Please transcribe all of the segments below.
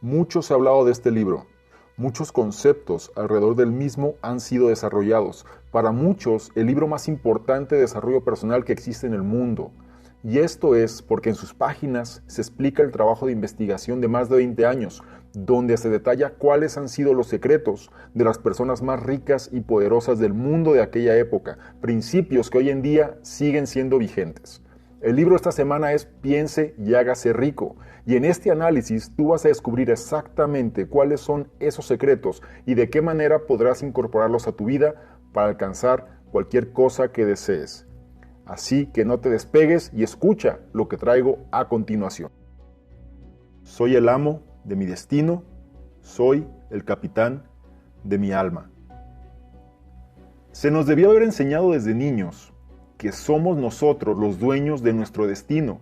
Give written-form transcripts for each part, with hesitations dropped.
Mucho se ha hablado de este libro. Muchos conceptos alrededor del mismo han sido desarrollados. Para muchos, el libro más importante de desarrollo personal que existe en el mundo. Y esto es porque en sus páginas se explica el trabajo de investigación de más de 20 años, donde se detalla cuáles han sido los secretos de las personas más ricas y poderosas del mundo de aquella época, principios que hoy en día siguen siendo vigentes. El libro esta semana es Piense y hágase rico, y en este análisis tú vas a descubrir exactamente cuáles son esos secretos y de qué manera podrás incorporarlos a tu vida para alcanzar cualquier cosa que desees. Así que no te despegues y escucha lo que traigo a continuación. Soy el amo de mi destino, soy el capitán de mi alma. Se nos debió haber enseñado desde niños que somos nosotros los dueños de nuestro destino,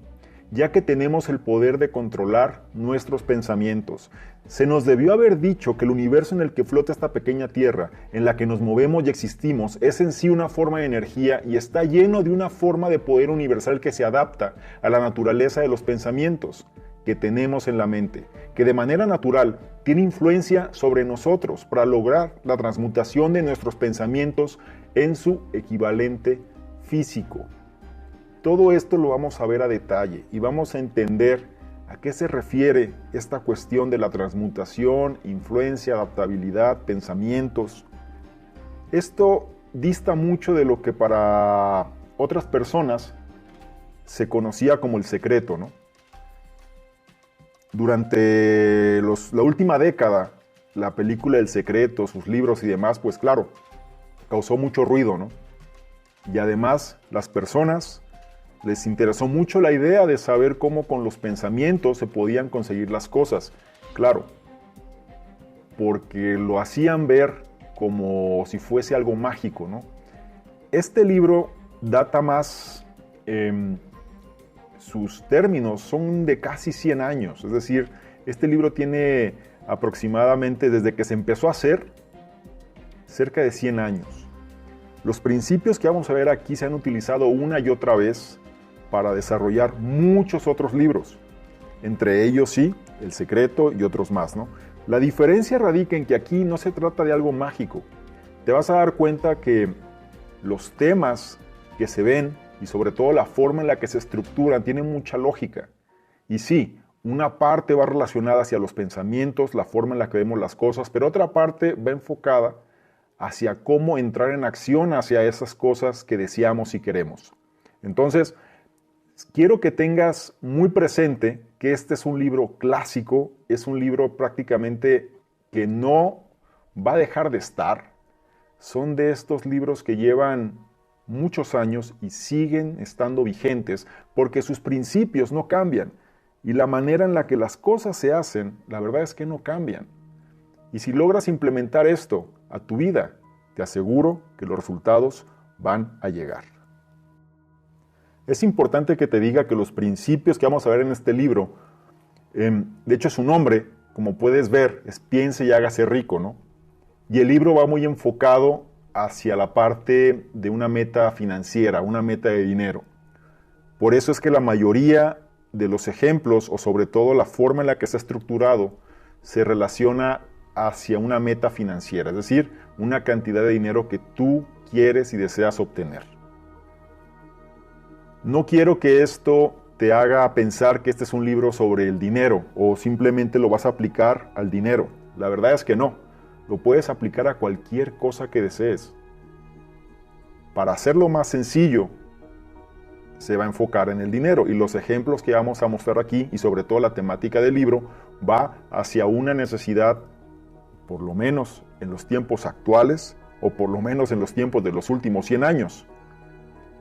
ya que tenemos el poder de controlar nuestros pensamientos. Se nos debió haber dicho que el universo en el que flota esta pequeña tierra, en la que nos movemos y existimos, es en sí una forma de energía y está lleno de una forma de poder universal que se adapta a la naturaleza de los pensamientos que tenemos en la mente, que de manera natural tiene influencia sobre nosotros para lograr la transmutación de nuestros pensamientos en su equivalente físico. Todo esto lo vamos a ver a detalle y vamos a entender a qué se refiere esta cuestión de la transmutación, influencia, adaptabilidad, pensamientos. Esto dista mucho de lo que para otras personas se conocía como el secreto, ¿no? Durante la última década, la película El Secreto, sus libros y demás, pues claro, causó mucho ruido, ¿no? Y además, las personas les interesó mucho la idea de saber cómo con los pensamientos se podían conseguir las cosas. Claro, porque lo hacían ver como si fuese algo mágico, ¿no? Este libro data más, sus términos son de casi 100 años. Es decir, este libro tiene aproximadamente, desde que se empezó a hacer, cerca de 100 años. Los principios que vamos a ver aquí se han utilizado una y otra vez para desarrollar muchos otros libros. Entre ellos, sí, El Secreto y otros más, ¿no? La diferencia radica en que aquí no se trata de algo mágico. Te vas a dar cuenta que los temas que se ven y sobre todo la forma en la que se estructuran tienen mucha lógica. Y sí, una parte va relacionada hacia los pensamientos, la forma en la que vemos las cosas, pero otra parte va enfocada hacia cómo entrar en acción hacia esas cosas que deseamos y queremos. Entonces, quiero que tengas muy presente que este es un libro clásico, es un libro prácticamente que no va a dejar de estar. Son de estos libros que llevan muchos años y siguen estando vigentes porque sus principios no cambian y la manera en la que las cosas se hacen, la verdad es que no cambian. Y si logras implementar esto a tu vida, te aseguro que los resultados van a llegar. Es importante que te diga que los principios que vamos a ver en este libro, de hecho su nombre, como puedes ver, es Piense y hágase rico, ¿no? Y el libro va muy enfocado hacia la parte de una meta financiera, una meta de dinero. Por eso es que la mayoría de los ejemplos, o sobre todo la forma en la que está estructurado, se relaciona hacia una meta financiera, es decir, una cantidad de dinero que tú quieres y deseas obtener. No quiero que esto te haga pensar que este es un libro sobre el dinero o simplemente lo vas a aplicar al dinero. La verdad es que no. Lo puedes aplicar a cualquier cosa que desees. Para hacerlo más sencillo, se va a enfocar en el dinero y los ejemplos que vamos a mostrar aquí y sobre todo la temática del libro va hacia una necesidad, por lo menos en los tiempos actuales o por lo menos en los tiempos de los últimos 100 años,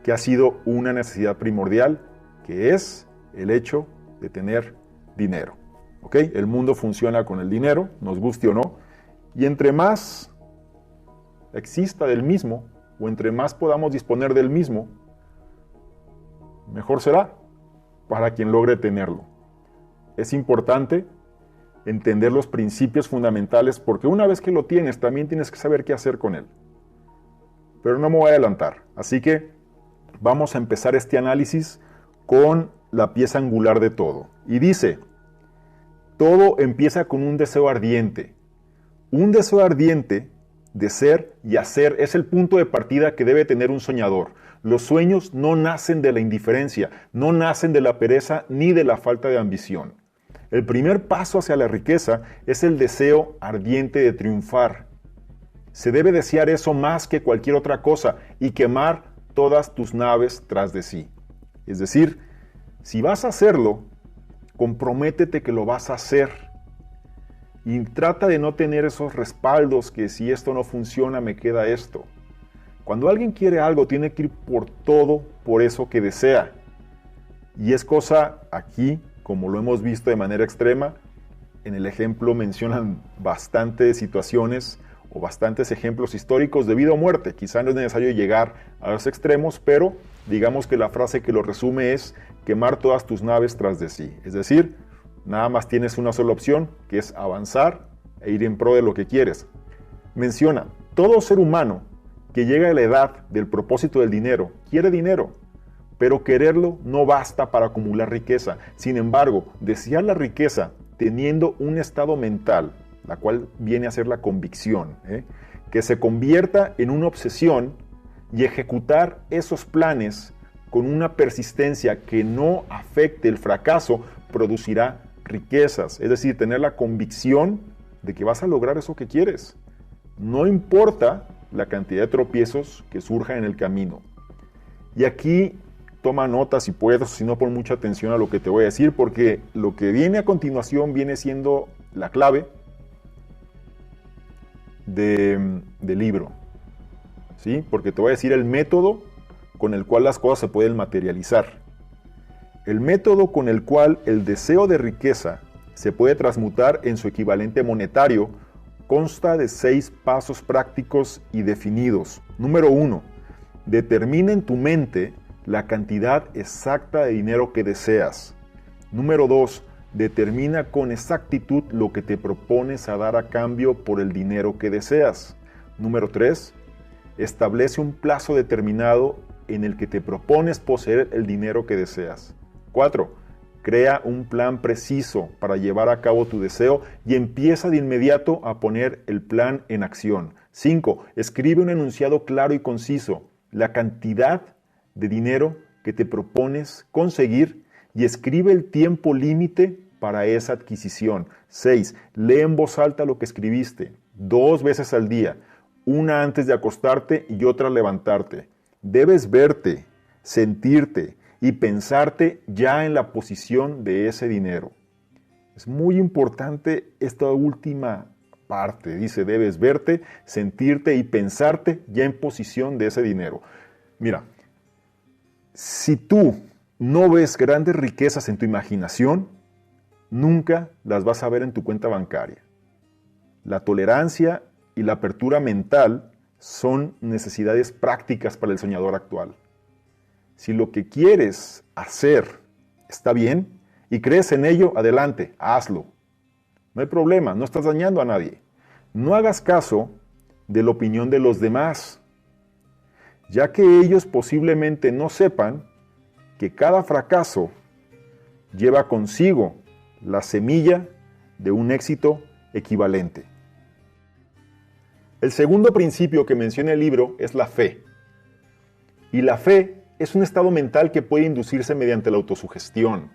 que ha sido una necesidad primordial, que es el hecho de tener dinero. ¿Ok? El mundo funciona con el dinero, nos guste o no, y entre más exista del mismo, o entre más podamos disponer del mismo, mejor será para quien logre tenerlo. Es importante entender los principios fundamentales porque una vez que lo tienes, también tienes que saber qué hacer con él. Pero no me voy a adelantar, así que vamos a empezar este análisis con la pieza angular de todo. Y dice: todo empieza con un deseo ardiente. Un deseo ardiente de ser y hacer es el punto de partida que debe tener un soñador. Los sueños no nacen de la indiferencia, no nacen de la pereza ni de la falta de ambición. El primer paso hacia la riqueza es el deseo ardiente de triunfar. Se debe desear eso más que cualquier otra cosa y quemar todas tus naves tras de sí. Es decir, si vas a hacerlo, comprométete que lo vas a hacer. Y trata de no tener esos respaldos que si esto no funciona me queda esto. Cuando alguien quiere algo tiene que ir por todo por eso que desea. Y es cosa aquí, como lo hemos visto de manera extrema, en el ejemplo mencionan bastantes situaciones o bastantes ejemplos históricos de vida o muerte. Quizá no es necesario llegar a los extremos, pero digamos que la frase que lo resume es quemar todas tus naves tras de sí. Es decir, nada más tienes una sola opción, que es avanzar e ir en pro de lo que quieres. Menciona, todo ser humano que llega a la edad del propósito del dinero, quiere dinero, pero quererlo no basta para acumular riqueza. Sin embargo, desear la riqueza teniendo un estado mental, la cual viene a ser la convicción, que se convierta en una obsesión y ejecutar esos planes con una persistencia que no afecte el fracaso, producirá riquezas. Es decir, tener la convicción de que vas a lograr eso que quieres. No importa la cantidad de tropiezos que surjan en el camino. Y aquí toma nota si puedes, si no pon mucha atención a lo que te voy a decir, porque lo que viene a continuación viene siendo la clave del libro. ¿Sí? Porque te voy a decir el método con el cual las cosas se pueden materializar. El método con el cual el deseo de riqueza se puede transmutar en su equivalente monetario consta de 6 pasos prácticos y definidos. Número 1. Determina en tu mente la cantidad exacta de dinero que deseas. Número 2. Determina con exactitud lo que te propones a dar a cambio por el dinero que deseas. Número 3. Establece un plazo determinado en el que te propones poseer el dinero que deseas. 4. Crea un plan preciso para llevar a cabo tu deseo y empieza de inmediato a poner el plan en acción. 5. Escribe un enunciado claro y conciso, la cantidad de dinero que te propones conseguir y escribe el tiempo límite para esa adquisición. 6. Lee en voz alta lo que escribiste 2 veces al día, una antes de acostarte y otra al levantarte. Debes verte, sentirte y pensarte ya en la posición de ese dinero. Es muy importante esta última parte. Dice, debes verte, sentirte y pensarte ya en posición de ese dinero. Mira, si tú no ves grandes riquezas en tu imaginación, nunca las vas a ver en tu cuenta bancaria. La tolerancia y la apertura mental son necesidades prácticas para el soñador actual. Si lo que quieres hacer está bien y crees en ello, adelante, hazlo. No hay problema, no estás dañando a nadie. No hagas caso de la opinión de los demás, ya que ellos posiblemente no sepan que cada fracaso lleva consigo la semilla de un éxito equivalente. El segundo principio que menciona el libro es la fe. Y la fe es un estado mental que puede inducirse mediante la autosugestión.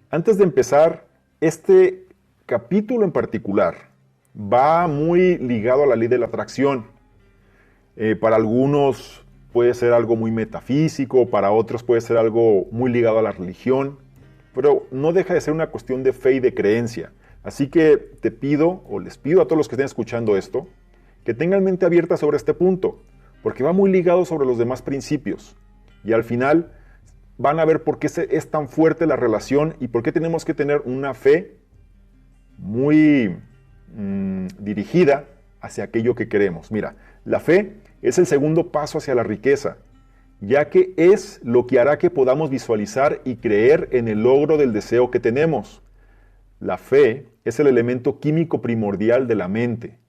Antes de empezar, este capítulo en particular va muy ligado a la ley de la atracción. Para algunos puede ser algo muy metafísico, para otros puede ser algo muy ligado a la religión, pero no deja de ser una cuestión de fe y de creencia. Así que te pido, o les pido a todos los que estén escuchando esto, que tengan mente abierta sobre este punto, porque va muy ligado sobre los demás principios. Y al final van a ver por qué es tan fuerte la relación y por qué tenemos que tener una fe muy dirigida hacia aquello que queremos. Mira, la fe es el segundo paso hacia la riqueza, ya que es lo que hará que podamos visualizar y creer en el logro del deseo que tenemos. La fe es el elemento químico primordial de la mente.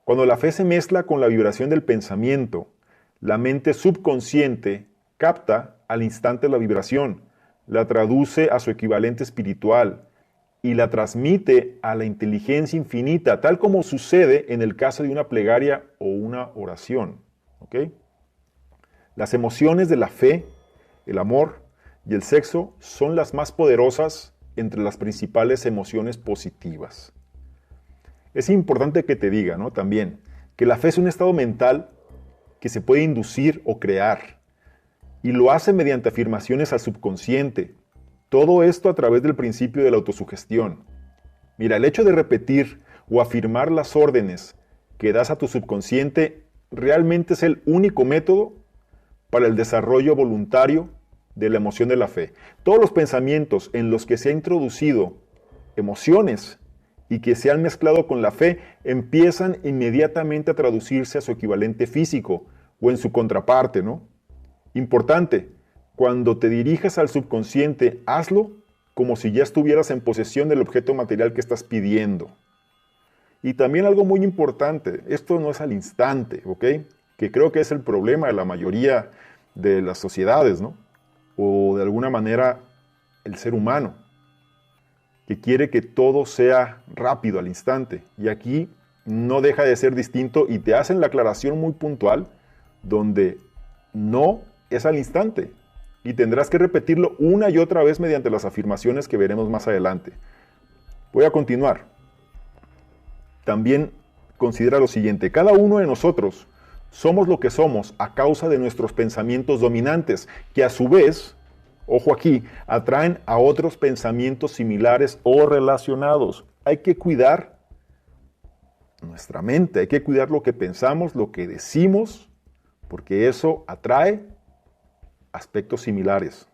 Cuando la fe se mezcla con la vibración del pensamiento, la mente subconsciente capta al instante la vibración, la traduce a su equivalente espiritual y la transmite a la inteligencia infinita, tal como sucede en el caso de una plegaria o una oración. ¿Ok? Las emociones de la fe, el amor y el sexo son las más poderosas entre las principales emociones positivas. Es importante que te diga, ¿no? También, que la fe es un estado mental que se puede inducir o crear, y lo hace mediante afirmaciones al subconsciente. Todo esto a través del principio de la autosugestión. Mira, el hecho de repetir o afirmar las órdenes que das a tu subconsciente realmente es el único método para el desarrollo voluntario de la emoción de la fe. Todos los pensamientos en los que se ha introducido emociones y que se han mezclado con la fe empiezan inmediatamente a traducirse a su equivalente físico o en su contraparte, ¿no? Importante, cuando te dirijas al subconsciente, hazlo como si ya estuvieras en posesión del objeto material que estás pidiendo. Y también algo muy importante, esto no es al instante, ¿ok? Que creo que es el problema de la mayoría de las sociedades, ¿no? O de alguna manera el ser humano, que quiere que todo sea rápido al instante. Y aquí no deja de ser distinto y te hacen la aclaración muy puntual donde no es al instante. Y tendrás que repetirlo una y otra vez mediante las afirmaciones que veremos más adelante. Voy a continuar. También considera lo siguiente: cada uno de nosotros somos lo que somos a causa de nuestros pensamientos dominantes, que a su vez, ojo aquí, atraen a otros pensamientos similares o relacionados. Hay que cuidar nuestra mente, hay que cuidar lo que pensamos, lo que decimos, porque eso atrae aspectos similares.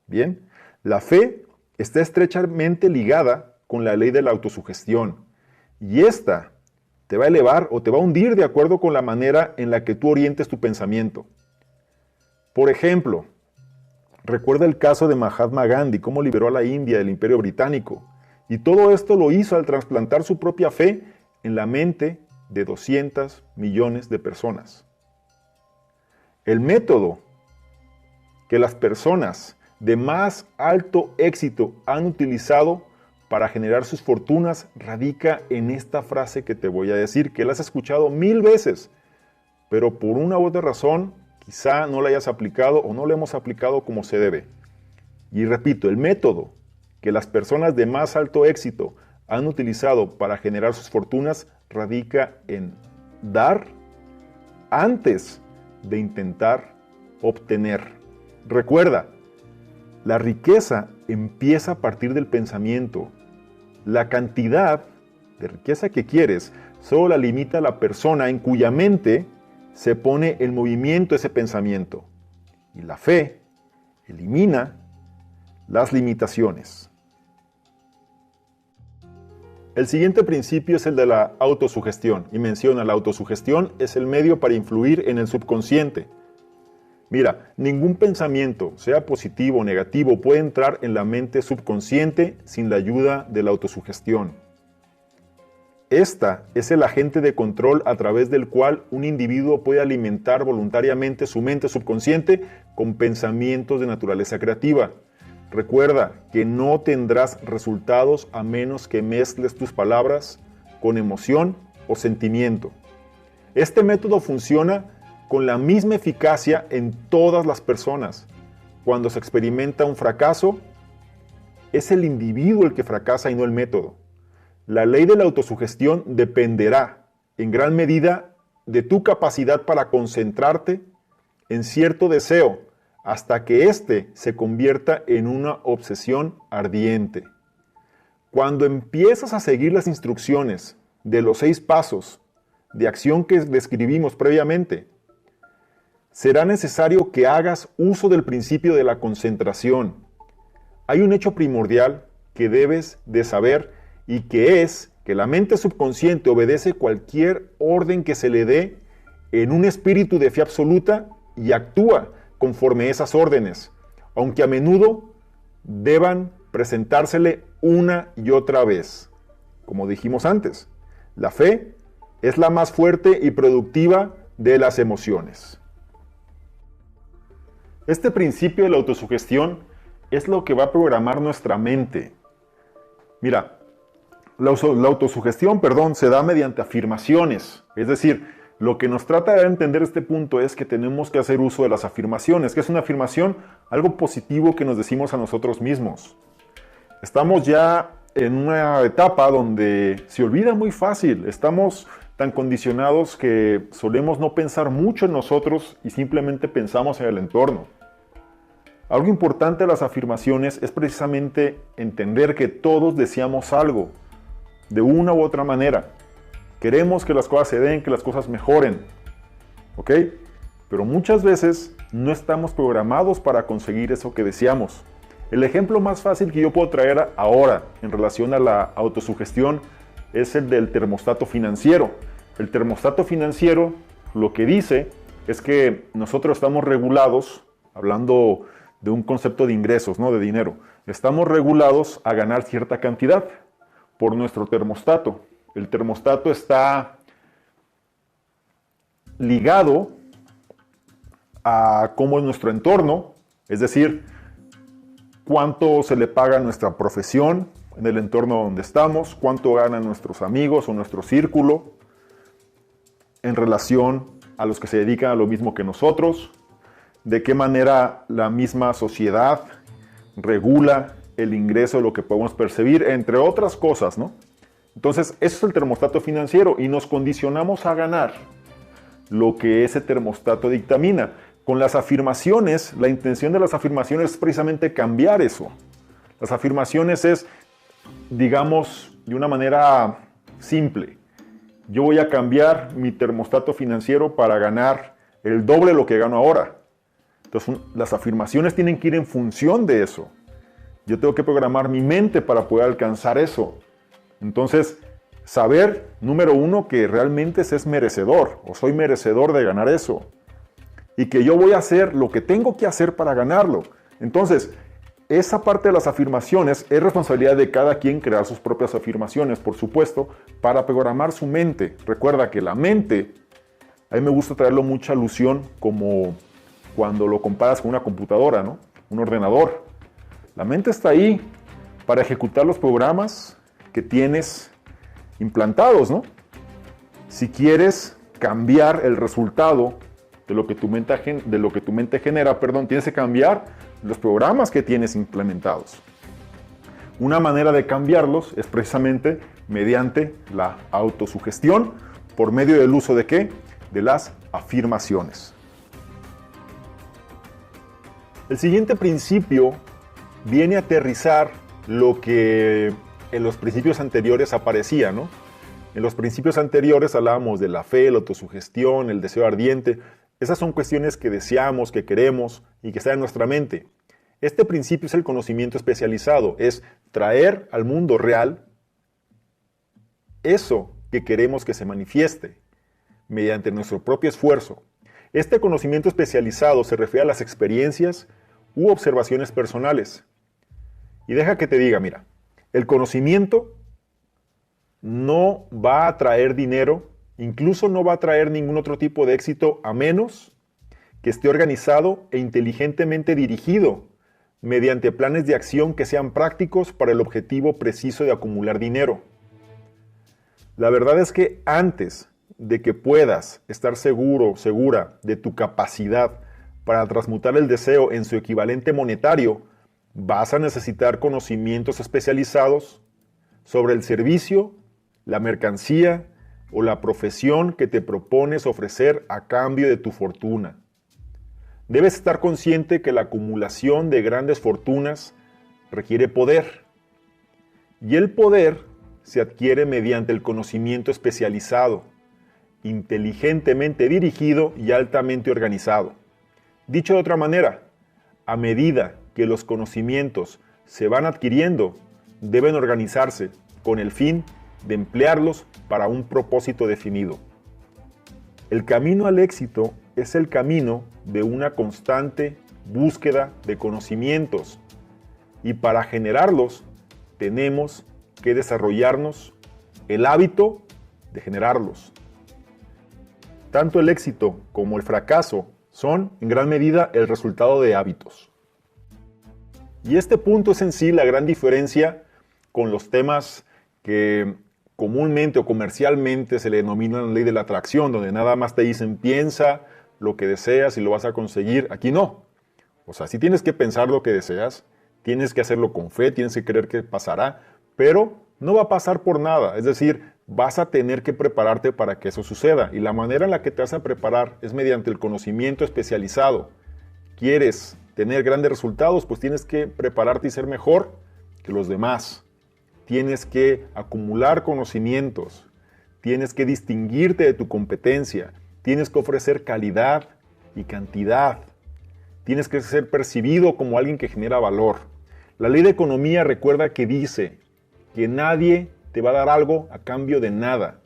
Bien, la fe está estrechamente ligada con la ley de la autosugestión, y esta te va a elevar o te va a hundir de acuerdo con la manera en la que tú orientes tu pensamiento. Por ejemplo, recuerda el caso de Mahatma Gandhi, cómo liberó a la India del Imperio Británico, y todo esto lo hizo al trasplantar su propia fe en la mente de 200 millones de personas. El método que las personas de más alto éxito han utilizado para generar sus fortunas radica en esta frase que te voy a decir, que la has escuchado 1000 veces, pero por una u otra razón quizá no la hayas aplicado o no la hemos aplicado como se debe. Y repito, el método que las personas de más alto éxito han utilizado para generar sus fortunas radica en dar antes de intentar obtener. Recuerda, la riqueza empieza a partir del pensamiento. La cantidad de riqueza que quieres solo la limita la persona en cuya mente se pone en movimiento ese pensamiento. Y la fe elimina las limitaciones. El siguiente principio es el de la autosugestión, y menciona: la autosugestión es el medio para influir en el subconsciente. Mira, ningún pensamiento, sea positivo o negativo, puede entrar en la mente subconsciente sin la ayuda de la autosugestión. Esta es el agente de control a través del cual un individuo puede alimentar voluntariamente su mente subconsciente con pensamientos de naturaleza creativa. Recuerda que no tendrás resultados a menos que mezcles tus palabras con emoción o sentimiento. Este método funciona con la misma eficacia en todas las personas. Cuando se experimenta un fracaso, es el individuo el que fracasa y no el método. La ley de la autosugestión dependerá en gran medida de tu capacidad para concentrarte en cierto deseo hasta que éste se convierta en una obsesión ardiente. Cuando empiezas a seguir las instrucciones de los 6 pasos de acción que describimos previamente, será necesario que hagas uso del principio de la concentración. Hay un hecho primordial que debes de saber, y que es que la mente subconsciente obedece cualquier orden que se le dé en un espíritu de fe absoluta y actúa conforme a esas órdenes, aunque a menudo deban presentársele una y otra vez. Como dijimos antes, la fe es la más fuerte y productiva de las emociones. Este principio de la autosugestión es lo que va a programar nuestra mente. Mira, La autosugestión, se da mediante afirmaciones. Es decir, lo que nos trata de entender este punto es que tenemos que hacer uso de las afirmaciones. ¿Qué es una afirmación? Algo positivo que nos decimos a nosotros mismos. Estamos ya en una etapa donde se olvida muy fácil. Estamos tan condicionados que solemos no pensar mucho en nosotros y simplemente pensamos en el entorno. Algo importante de las afirmaciones es precisamente entender que todos deseamos algo, de una u otra manera. Queremos que las cosas se den, que las cosas mejoren, ¿ok? Pero muchas veces no estamos programados para conseguir eso que deseamos. El ejemplo más fácil que yo puedo traer ahora en relación a la autosugestión es el del termostato financiero. El termostato financiero lo que dice es que nosotros estamos regulados, hablando de un concepto de ingresos, ¿no? De dinero, estamos regulados a ganar cierta cantidad por nuestro termostato. El termostato está ligado a cómo es nuestro entorno, es decir, cuánto se le paga a nuestra profesión en el entorno donde estamos, cuánto ganan nuestros amigos o nuestro círculo en relación a los que se dedican a lo mismo que nosotros, de qué manera la misma sociedad regula el ingreso, lo que podemos percibir, entre otras cosas, ¿no? Entonces, eso es el termostato financiero y nos condicionamos a ganar lo que ese termostato dictamina. Con las afirmaciones, la intención de las afirmaciones es precisamente cambiar eso. Las afirmaciones es, digamos, de una manera simple. Yo voy a cambiar mi termostato financiero para ganar el doble de lo que gano ahora. Entonces, las afirmaciones tienen que ir en función de eso. Yo tengo que programar mi mente para poder alcanzar eso. Entonces, saber, número uno, que realmente se es merecedor o soy merecedor de ganar eso. Y que yo voy a hacer lo que tengo que hacer para ganarlo. Entonces, esa parte de las afirmaciones es responsabilidad de cada quien crear sus propias afirmaciones, por supuesto, para programar su mente. Recuerda que la mente, a mí me gusta traerlo mucha alusión como cuando lo comparas con una computadora, ¿no? Un ordenador. La mente está ahí para ejecutar los programas que tienes implantados, ¿no? Si quieres cambiar el resultado de lo que tu mente genera, tienes que cambiar los programas que tienes implementados. Una manera de cambiarlos es precisamente mediante la autosugestión, por medio del uso ¿de qué? De las afirmaciones. El siguiente principio viene a aterrizar lo que en los principios anteriores aparecía, ¿no? En los principios anteriores hablábamos de la fe, la autosugestión, el deseo ardiente. Esas son cuestiones que deseamos, que queremos y que están en nuestra mente. Este principio es el conocimiento especializado, es traer al mundo real eso que queremos que se manifieste mediante nuestro propio esfuerzo. Este conocimiento especializado se refiere a las experiencias u observaciones personales. Y deja que te diga, mira, el conocimiento no va a traer dinero, incluso no va a traer ningún otro tipo de éxito a menos que esté organizado e inteligentemente dirigido mediante planes de acción que sean prácticos para el objetivo preciso de acumular dinero. La verdad es que antes de que puedas estar seguro, segura de tu capacidad para transmutar el deseo en su equivalente monetario, vas a necesitar conocimientos especializados sobre el servicio, la mercancía o la profesión que te propones ofrecer a cambio de tu fortuna. Debes estar consciente que la acumulación de grandes fortunas requiere poder. Y el poder se adquiere mediante el conocimiento especializado, inteligentemente dirigido y altamente organizado. Dicho de otra manera, a medida que los conocimientos se van adquiriendo, deben organizarse con el fin de emplearlos para un propósito definido. El camino al éxito es el camino de una constante búsqueda de conocimientos y para generarlos tenemos que desarrollarnos el hábito de generarlos. Tanto el éxito como el fracaso son en gran medida el resultado de hábitos. Y este punto es en sí la gran diferencia con los temas que comúnmente o comercialmente se le denomina la ley de la atracción, donde nada más te dicen piensa lo que deseas y lo vas a conseguir. Aquí no. O sea, sí tienes que pensar lo que deseas, tienes que hacerlo con fe, tienes que creer que pasará, pero no va a pasar por nada. Es decir, vas a tener que prepararte para que eso suceda. Y la manera en la que te vas a preparar es mediante el conocimiento especializado. ¿Quieres tener grandes resultados? Pues tienes que prepararte y ser mejor que los demás. Tienes que acumular conocimientos. Tienes que distinguirte de tu competencia. Tienes que ofrecer calidad y cantidad. Tienes que ser percibido como alguien que genera valor. La ley de economía recuerda que dice que nadie te va a dar algo a cambio de nada.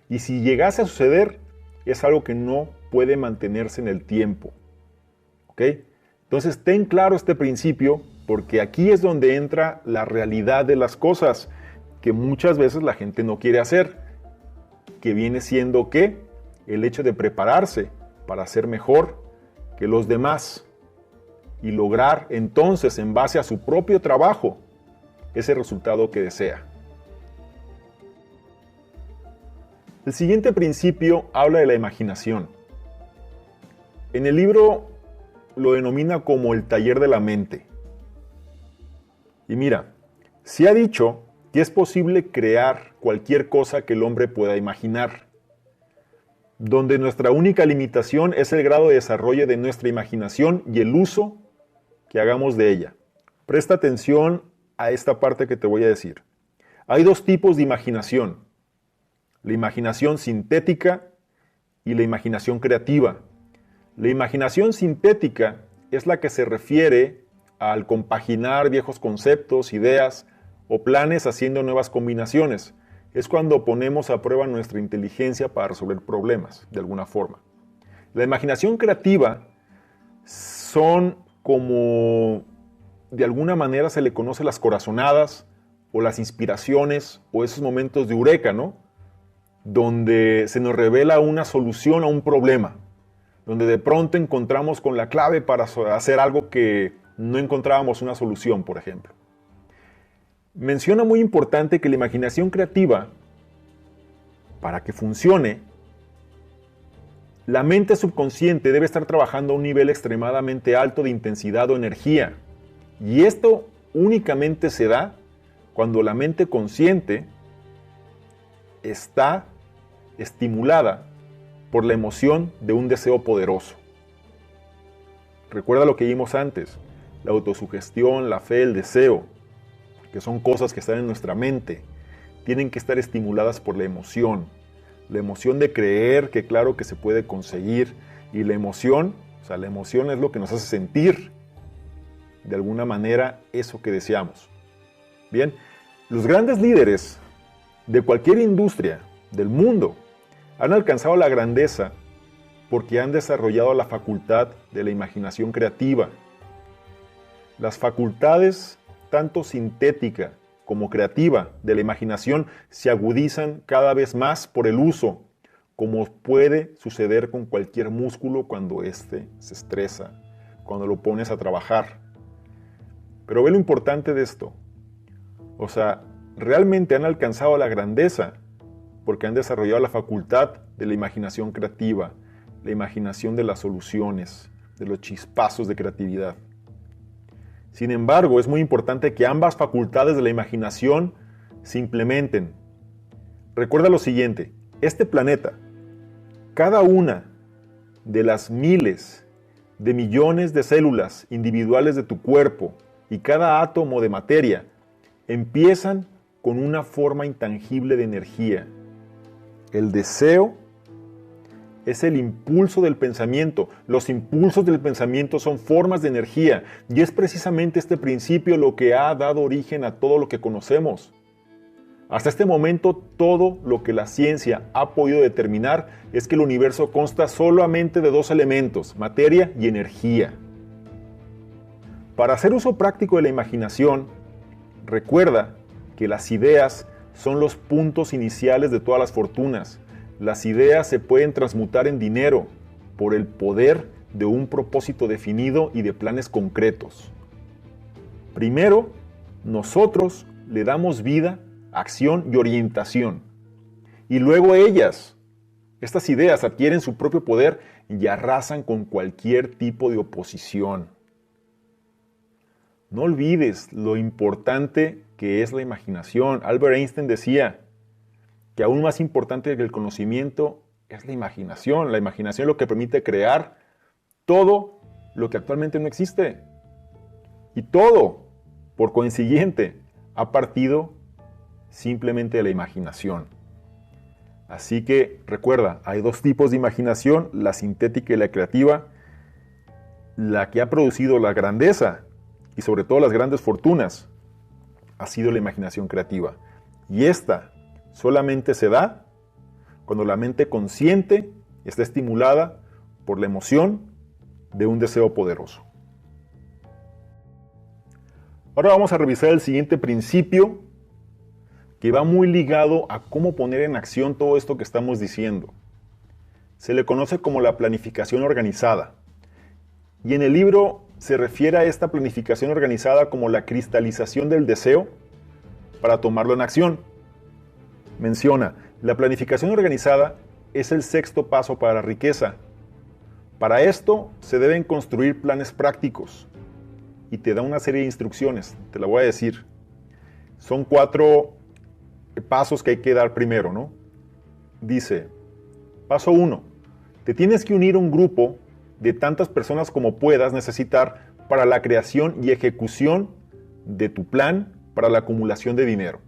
Y si llegase a suceder, es algo que no puede mantenerse en el tiempo. ¿Ok? Entonces ten claro este principio, porque aquí es donde entra la realidad de las cosas, que muchas veces la gente no quiere hacer, que viene siendo ¿qué? El hecho de prepararse para ser mejor que los demás y lograr entonces, en base a su propio trabajo, ese resultado que desea. El siguiente principio habla de la imaginación. En el libro lo denomina como el taller de la mente. Y mira, se ha dicho que es posible crear cualquier cosa que el hombre pueda imaginar, donde nuestra única limitación es el grado de desarrollo de nuestra imaginación y el uso que hagamos de ella. Presta atención a esta parte que te voy a decir. Hay dos tipos de imaginación: la imaginación sintética y la imaginación creativa. La imaginación sintética es la que se refiere al compaginar viejos conceptos, ideas o planes haciendo nuevas combinaciones. Es cuando ponemos a prueba nuestra inteligencia para resolver problemas, de alguna forma. La imaginación creativa son como, de alguna manera se le conoce las corazonadas o las inspiraciones o esos momentos de eureka, ¿no? Donde se nos revela una solución a un problema, donde de pronto encontramos con la clave para hacer algo que no encontrábamos una solución, por ejemplo. Menciona muy importante que la imaginación creativa, para que funcione, la mente subconsciente debe estar trabajando a un nivel extremadamente alto de intensidad o energía. Y esto únicamente se da cuando la mente consciente está estimulada por la emoción de un deseo poderoso. Recuerda lo que vimos antes: la autosugestión, la fe, el deseo, que son cosas que están en nuestra mente, tienen que estar estimuladas por la emoción de creer que claro que se puede conseguir, y la emoción es lo que nos hace sentir de alguna manera eso que deseamos. Bien, los grandes líderes de cualquier industria del mundo han alcanzado la grandeza porque han desarrollado la facultad de la imaginación creativa. Las facultades, tanto sintética como creativa, de la imaginación se agudizan cada vez más por el uso, como puede suceder con cualquier músculo cuando éste se estresa, cuando lo pones a trabajar. Pero ve lo importante de esto. O sea, realmente han alcanzado la grandeza porque han desarrollado la facultad de la imaginación creativa, la imaginación de las soluciones, de los chispazos de creatividad. Sin embargo, es muy importante que ambas facultades de la imaginación se implementen. Recuerda lo siguiente: este planeta, cada una de las miles de millones de células individuales de tu cuerpo y cada átomo de materia empiezan con una forma intangible de energía. El deseo es el impulso del pensamiento. Los impulsos del pensamiento son formas de energía, y es precisamente este principio lo que ha dado origen a todo lo que conocemos. Hasta este momento, todo lo que la ciencia ha podido determinar es que el universo consta solamente de dos elementos: materia y energía. Para hacer uso práctico de la imaginación, recuerda que las ideas son los puntos iniciales de todas las fortunas. Las ideas se pueden transmutar en dinero por el poder de un propósito definido y de planes concretos. Primero, nosotros le damos vida acción y orientación. Y luego estas ideas adquieren su propio poder y arrasan con cualquier tipo de oposición. No olvides lo importante que es la imaginación. Albert Einstein decía que aún más importante que el conocimiento es la imaginación. La imaginación es lo que permite crear todo lo que actualmente no existe. Y todo, por consiguiente, ha partido simplemente de la imaginación. Así que recuerda, hay dos tipos de imaginación, la sintética y la creativa. La que ha producido la grandeza y sobre todo las grandes fortunas ha sido la imaginación creativa. Y esta solamente se da cuando la mente consciente está estimulada por la emoción de un deseo poderoso. Ahora vamos a revisar el siguiente principio que va muy ligado a cómo poner en acción todo esto que estamos diciendo. Se le conoce como la planificación organizada. Y en el libro se refiere a esta planificación organizada como la cristalización del deseo para tomarlo en acción. Menciona, la planificación organizada es el sexto paso para la riqueza. Para esto se deben construir planes prácticos. Y te da una serie de instrucciones, te la voy a decir. Son 4 pasos que hay que dar primero, ¿no? Dice, paso 1, te tienes que unir a un grupo de tantas personas como puedas necesitar para la creación y ejecución de tu plan para la acumulación de dinero.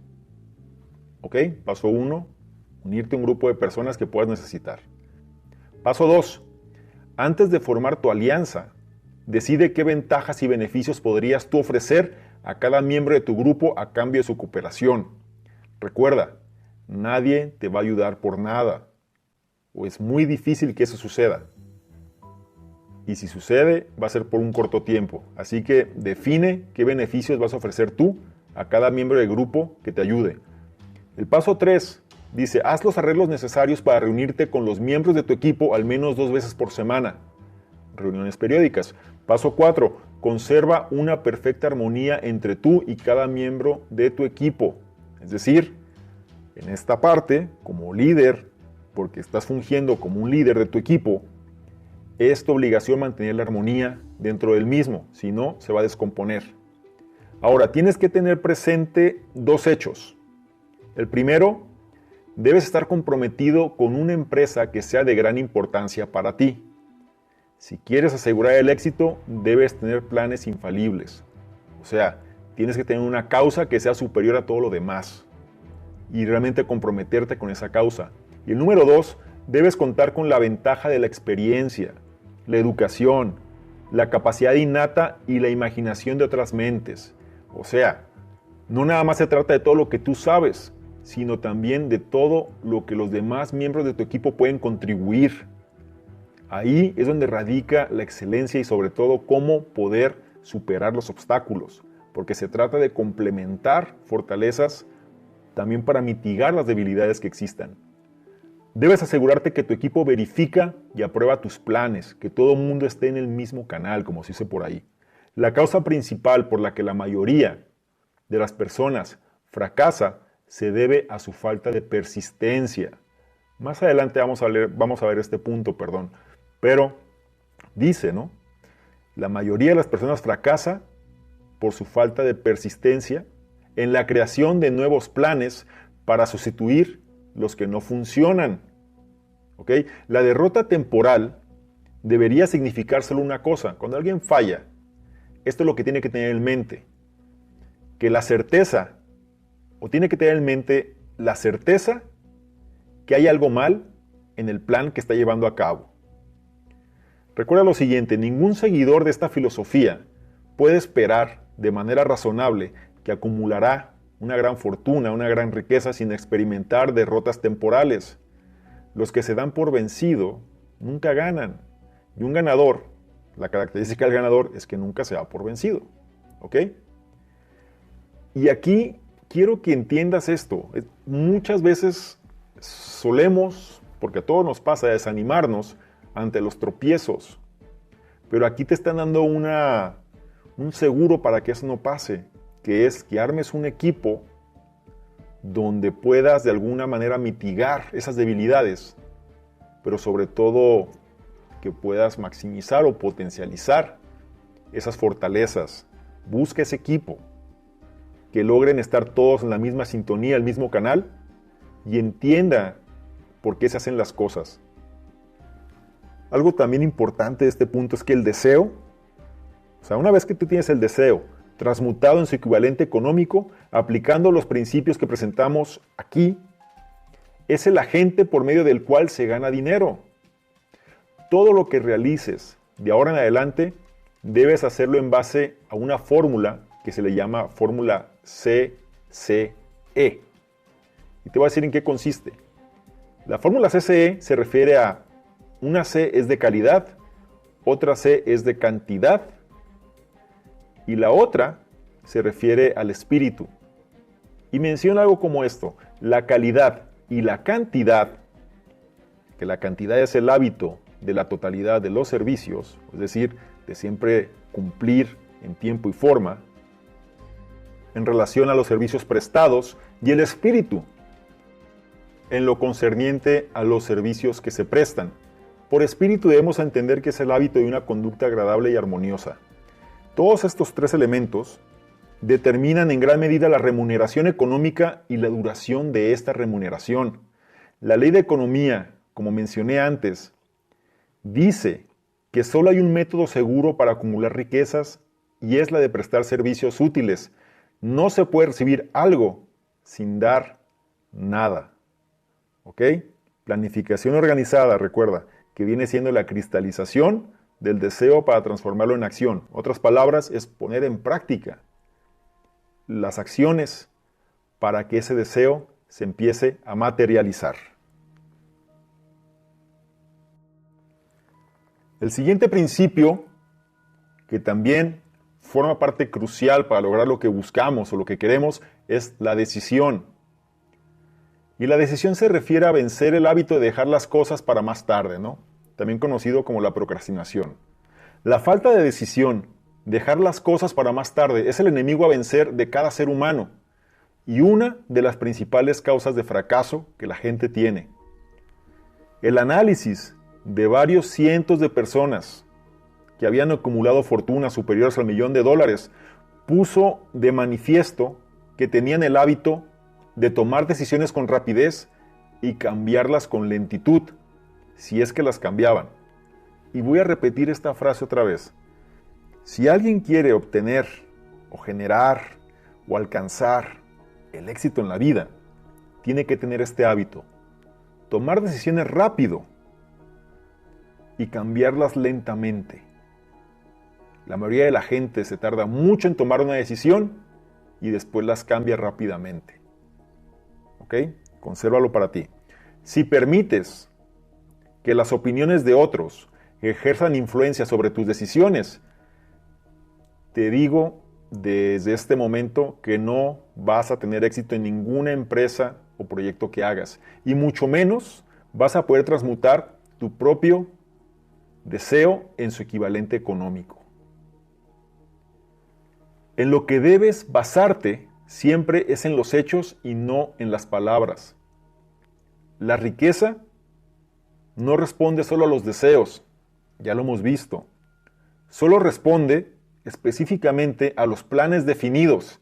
¿Ok? Paso 1, unirte a un grupo de personas que puedas necesitar. Paso 2, antes de formar tu alianza, decide qué ventajas y beneficios podrías tú ofrecer a cada miembro de tu grupo a cambio de su cooperación. Recuerda, nadie te va a ayudar por nada, o es muy difícil que eso suceda. Y si sucede, va a ser por un corto tiempo. Así que define qué beneficios vas a ofrecer tú a cada miembro del grupo que te ayude. El paso 3 dice, haz los arreglos necesarios para reunirte con los miembros de tu equipo al menos 2 veces por semana. Reuniones periódicas. Paso 4, conserva una perfecta armonía entre tú y cada miembro de tu equipo. Es decir, en esta parte, como líder, porque estás fungiendo como un líder de tu equipo, es tu obligación mantener la armonía dentro del mismo, si no, se va a descomponer. Ahora, tienes que tener presente 2 hechos. El primero, debes estar comprometido con una empresa que sea de gran importancia para ti. Si quieres asegurar el éxito, debes tener planes infalibles. O sea, tienes que tener una causa que sea superior a todo lo demás y realmente comprometerte con esa causa. Y el número 2, debes contar con la ventaja de la experiencia, la educación, la capacidad innata y la imaginación de otras mentes. O sea, no nada más se trata de todo lo que tú sabes, sino también de todo lo que los demás miembros de tu equipo pueden contribuir. Ahí es donde radica la excelencia y sobre todo cómo poder superar los obstáculos, porque se trata de complementar fortalezas también para mitigar las debilidades que existan. Debes asegurarte que tu equipo verifica y aprueba tus planes, que todo el mundo esté en el mismo canal, como se dice por ahí. La causa principal por la que la mayoría de las personas fracasa se debe a su falta de persistencia. Más adelante vamos a ver este punto, pero dice, ¿no? La mayoría de las personas fracasa por su falta de persistencia en la creación de nuevos planes para sustituir los que no funcionan. ¿Ok? La derrota temporal debería significar solo una cosa. Cuando alguien falla, esto es lo que tiene que tener en mente. Que la certeza, o tiene que tener en mente la certeza que hay algo mal en el plan que está llevando a cabo. Recuerda lo siguiente, ningún seguidor de esta filosofía puede esperar de manera razonable que acumulará una gran fortuna, una gran riqueza sin experimentar derrotas temporales. Los que se dan por vencido nunca ganan. Y un ganador, la característica del ganador es que nunca se da por vencido. ¿Ok? Y aquí quiero que entiendas esto. Muchas veces solemos, porque a todos nos pasa, desanimarnos ante los tropiezos. Pero aquí te están dando un seguro para que eso no pase, que es que armes un equipo donde puedas de alguna manera mitigar esas debilidades, pero sobre todo que puedas maximizar o potencializar esas fortalezas. Busca ese equipo, que logren estar todos en la misma sintonía, el mismo canal, y entienda por qué se hacen las cosas. Algo también importante de este punto es que el deseo, una vez que tú tienes el deseo transmutado en su equivalente económico, aplicando los principios que presentamos aquí, es el agente por medio del cual se gana dinero. Todo lo que realices de ahora en adelante, debes hacerlo en base a una fórmula que se le llama fórmula CCE. Y te voy a decir en qué consiste. La fórmula CCE se refiere a una C es de calidad, otra C es de cantidad y la otra se refiere al espíritu. Y menciona algo como esto: la calidad y la cantidad, que la cantidad es el hábito de la totalidad de los servicios, es decir, de siempre cumplir en tiempo y forma, en relación a los servicios prestados, y el espíritu, en lo concerniente a los servicios que se prestan. Por espíritu debemos entender que es el hábito de una conducta agradable y armoniosa. Todos estos tres elementos determinan en gran medida la remuneración económica y la duración de esta remuneración. La ley de economía, como mencioné antes, dice que solo hay un método seguro para acumular riquezas y es la de prestar servicios útiles. No se puede recibir algo sin dar nada. ¿Ok? Planificación organizada, recuerda, que viene siendo la cristalización del deseo para transformarlo en acción. Otras palabras, es poner en práctica las acciones para que ese deseo se empiece a materializar. El siguiente principio, que también forma parte crucial para lograr lo que buscamos o lo que queremos, es la decisión. Y la decisión se refiere a vencer el hábito de dejar las cosas para más tarde, ¿no? También conocido como la procrastinación. La falta de decisión, dejar las cosas para más tarde, es el enemigo a vencer de cada ser humano y una de las principales causas de fracaso que la gente tiene. El análisis de varios cientos de personas que habían acumulado fortunas superiores al $1.000.000 puso de manifiesto que tenían el hábito de tomar decisiones con rapidez y cambiarlas con lentitud, si es que las cambiaban. Y voy a repetir esta frase otra vez. Si alguien quiere obtener o generar o alcanzar el éxito en la vida, tiene que tener este hábito: tomar decisiones rápido y cambiarlas lentamente. La mayoría de la gente se tarda mucho en tomar una decisión y después las cambia rápidamente. ¿Ok? Consérvalo para ti. Si permites que las opiniones de otros ejerzan influencia sobre tus decisiones, te digo desde este momento que no vas a tener éxito en ninguna empresa o proyecto que hagas, y mucho menos vas a poder transmutar tu propio deseo en su equivalente económico. En lo que debes basarte siempre es en los hechos y no en las palabras. La riqueza no responde solo a los deseos, ya lo hemos visto. Solo responde específicamente a los planes definidos,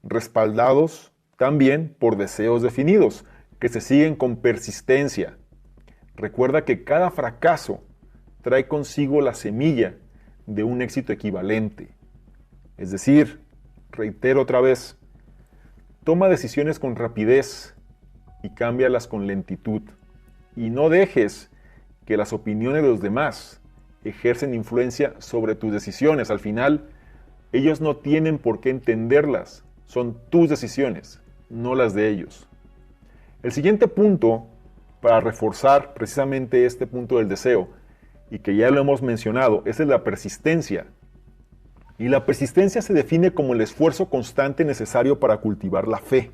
respaldados también por deseos definidos, que se siguen con persistencia. Recuerda que cada fracaso trae consigo la semilla de un éxito equivalente. Es decir, reitero otra vez, toma decisiones con rapidez y cámbialas con lentitud. Y no dejes que las opiniones de los demás ejercen influencia sobre tus decisiones. Al final, ellos no tienen por qué entenderlas. Son tus decisiones, no las de ellos. El siguiente punto, para reforzar precisamente este punto del deseo, y que ya lo hemos mencionado, es la persistencia. Y la persistencia se define como el esfuerzo constante necesario para cultivar la fe.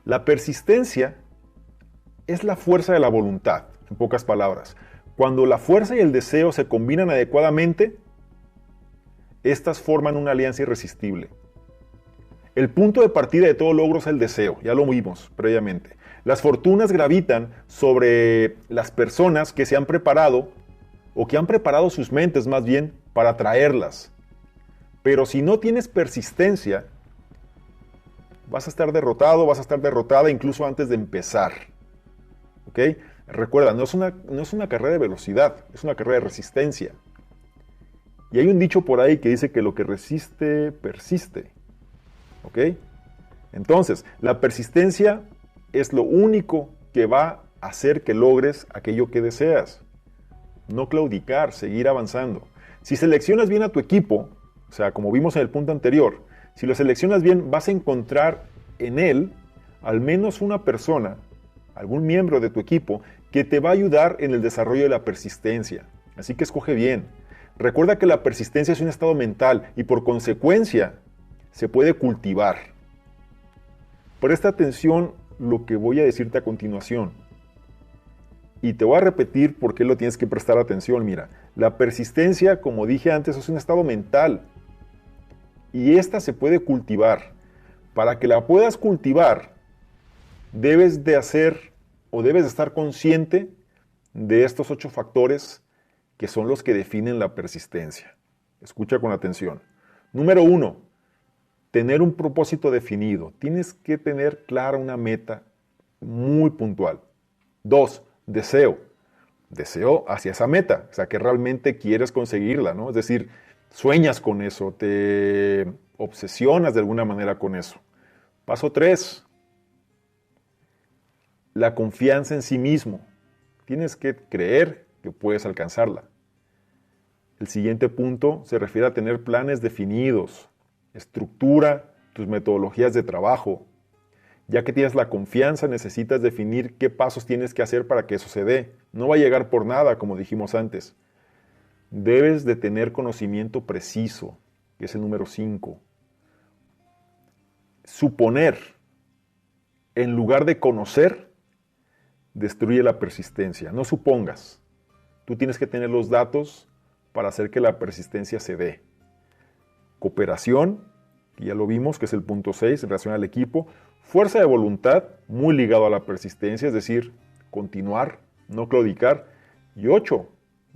La persistencia es la fuerza de la voluntad, en pocas palabras. Cuando la fuerza y el deseo se combinan adecuadamente, estas forman una alianza irresistible. El punto de partida de todo logro es el deseo, ya lo vimos previamente. Las fortunas gravitan sobre las personas que se han preparado, o que han preparado sus mentes más bien, para atraerlas. Pero si no tienes persistencia, vas a estar derrotado, vas a estar derrotada incluso antes de empezar. ¿Ok? Recuerda, no es una carrera de velocidad, es una carrera de resistencia. Y hay un dicho por ahí que dice que lo que resiste, persiste. ¿Ok? Entonces, la persistencia es lo único que va a hacer que logres aquello que deseas. No claudicar, seguir avanzando. Si seleccionas bien a tu equipo, o sea, como vimos en el punto anterior, si lo seleccionas bien, vas a encontrar en él al menos una persona, algún miembro de tu equipo, que te va a ayudar en el desarrollo de la persistencia. Así que escoge bien. Recuerda que la persistencia es un estado mental y por consecuencia se puede cultivar. Presta atención lo que voy a decirte a continuación. Y te voy a repetir por qué lo tienes que prestar atención. Mira, la persistencia, como dije antes, es un estado mental. Y esta se puede cultivar. Para que la puedas cultivar, debes de estar consciente de estos 8 factores que son los que definen la persistencia. Escucha con atención. Número 1, tener un propósito definido. Tienes que tener clara una meta muy puntual. 2, deseo. Deseo hacia esa meta, o sea, que realmente quieres conseguirla, ¿no? Es decir, sueñas con eso, te obsesionas de alguna manera con eso. Paso 3, la confianza en sí mismo. Tienes que creer que puedes alcanzarla. El siguiente punto se refiere a tener planes definidos, estructura tus metodologías de trabajo. Ya que tienes la confianza, necesitas definir qué pasos tienes que hacer para que eso se dé. No va a llegar por nada, como dijimos antes. Debes de tener conocimiento preciso, que es el número 5. Suponer, en lugar de conocer, destruye la persistencia. No supongas. Tú tienes que tener los datos para hacer que la persistencia se dé. Cooperación, que ya lo vimos, que es el punto 6, en relación al equipo. Fuerza de voluntad, muy ligado a la persistencia, es decir, continuar, no claudicar. Y 8,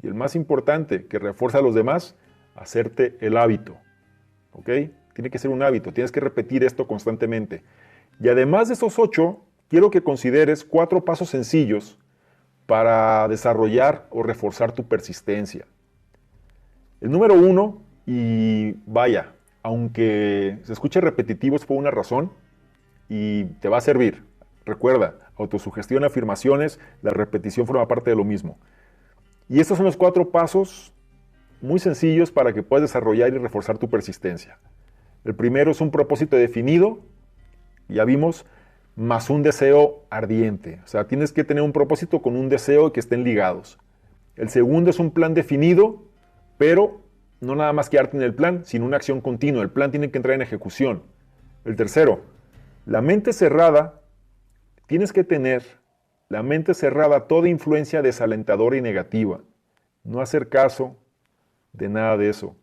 y el más importante, que refuerza a los demás, hacerte el hábito. ¿Ok? Tiene que ser un hábito, tienes que repetir esto constantemente. Y además de esos 8, quiero que consideres 4 pasos sencillos para desarrollar o reforzar tu persistencia. El número 1, y vaya, aunque se escuche repetitivo, es por una razón y te va a servir. Recuerda, autosugestión, afirmaciones, la repetición forma parte de lo mismo. Y estos son los 4 pasos muy sencillos para que puedas desarrollar y reforzar tu persistencia. El primero es un propósito definido, ya vimos, más un deseo ardiente. O sea, tienes que tener un propósito con un deseo que estén ligados. El segundo es un plan definido, pero no nada más quedarte en el plan, sino una acción continua. El plan tiene que entrar en ejecución. El tercero, la mente cerrada. Tienes que tener la mente cerrada a toda influencia desalentadora y negativa. No hacer caso de nada de eso.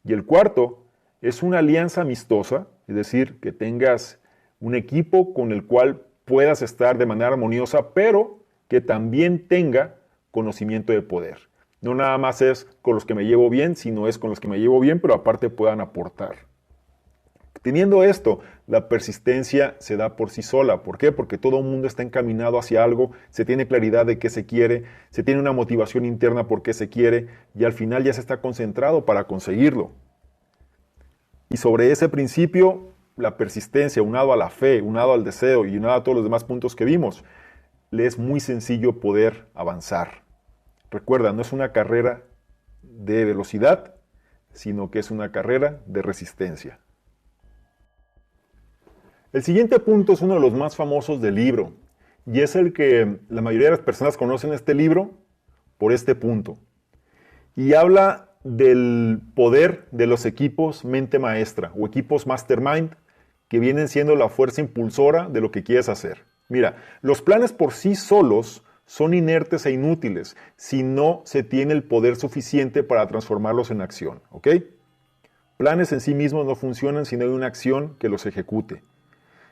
Y el cuarto es una alianza amistosa, es decir, que tengas un equipo con el cual puedas estar de manera armoniosa, pero que también tenga conocimiento de poder. No nada más es con los que me llevo bien, sino es con los que me llevo bien, pero aparte puedan aportar. Teniendo esto, la persistencia se da por sí sola. ¿Por qué? Porque todo el mundo está encaminado hacia algo, se tiene claridad de qué se quiere, se tiene una motivación interna por qué se quiere y al final ya se está concentrado para conseguirlo. Y sobre ese principio, la persistencia, unado a la fe, unado al deseo y unado a todos los demás puntos que vimos, le es muy sencillo poder avanzar. Recuerda, no es una carrera de velocidad, sino que es una carrera de resistencia. El siguiente punto es uno de los más famosos del libro, y es el que la mayoría de las personas conocen este libro por este punto. Y habla del poder de los equipos mente maestra o equipos mastermind que vienen siendo la fuerza impulsora de lo que quieres hacer. Mira, los planes por sí solos son inertes e inútiles si no se tiene el poder suficiente para transformarlos en acción, ¿ok? planes en sí mismos no funcionan si no hay una acción que los ejecute.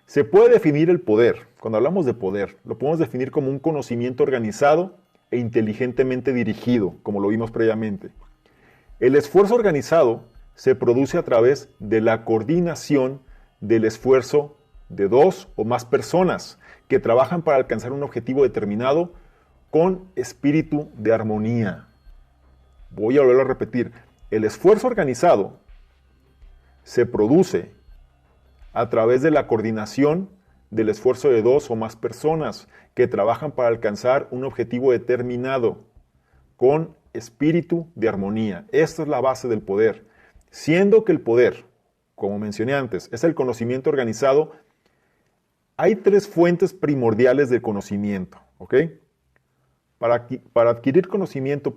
Se puede definir el poder. Cuando hablamos de poder, lo podemos definir como un conocimiento organizado e inteligentemente dirigido, como lo vimos previamente. El esfuerzo organizado se produce a través de la coordinación del esfuerzo de dos o más personas que trabajan para alcanzar un objetivo determinado con espíritu de armonía. Voy a volver a repetir. El esfuerzo organizado se produce a través de la coordinación del esfuerzo de dos o más personas que trabajan para alcanzar un objetivo determinado con espíritu de armonía. Esta es la base del poder. Siendo que el poder, como mencioné antes, es el conocimiento organizado, hay tres fuentes primordiales de conocimiento, ¿ok? Para adquirir conocimiento,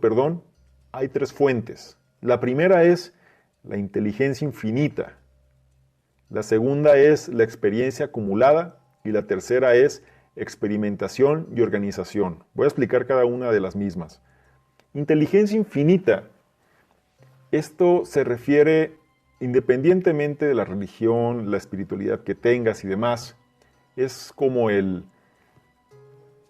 hay tres fuentes. La primera es la inteligencia infinita. La segunda es la experiencia acumulada y la tercera es experimentación y organización. Voy a explicar cada una de las mismas. Inteligencia infinita. Esto se refiere, independientemente de la religión, la espiritualidad que tengas y demás, es como el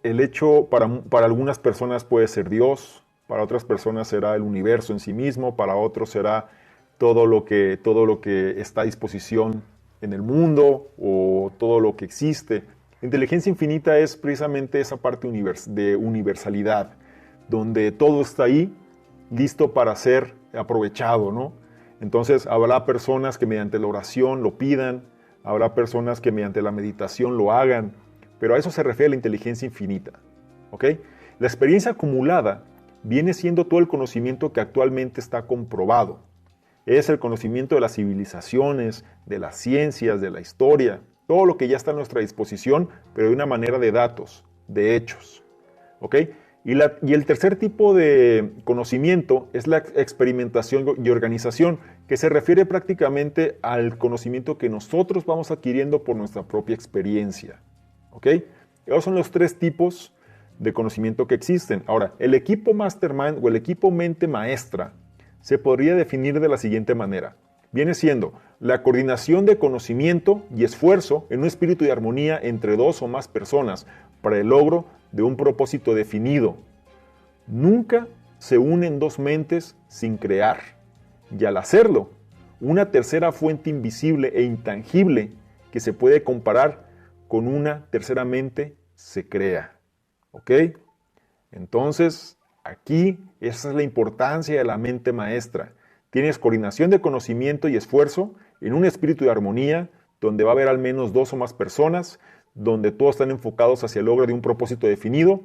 hecho, para algunas personas puede ser Dios, para otras personas será el universo en sí mismo, para otros será todo lo que está a disposición en el mundo o todo lo que existe. Inteligencia infinita es precisamente esa parte de universalidad, donde todo está ahí, listo para ser aprovechado, ¿no? Entonces habrá personas que mediante la oración lo pidan, habrá personas que mediante la meditación lo hagan, pero a eso se refiere la inteligencia infinita, ¿ok? La experiencia acumulada viene siendo todo el conocimiento que actualmente está comprobado. Es el conocimiento de las civilizaciones, de las ciencias, de la historia, todo lo que ya está a nuestra disposición, pero de una manera de datos, de hechos, ¿ok? Y el tercer tipo de conocimiento es la experimentación y organización, que se refiere prácticamente al conocimiento que nosotros vamos adquiriendo por nuestra propia experiencia, ¿ok? Esos son los tres tipos de conocimiento que existen. Ahora, el equipo Mastermind o el equipo Mente Maestra se podría definir de la siguiente manera. Viene siendo la coordinación de conocimiento y esfuerzo en un espíritu de armonía entre dos o más personas para el logro de un propósito definido. Nunca se unen dos mentes sin crear. Y al hacerlo, una tercera fuente invisible e intangible que se puede comparar con una tercera mente se crea. ¿Ok? Entonces, aquí esa es la importancia de la mente maestra. Tienes coordinación de conocimiento y esfuerzo en un espíritu de armonía donde va a haber al menos dos o más personas, donde todos están enfocados hacia el logro de un propósito definido.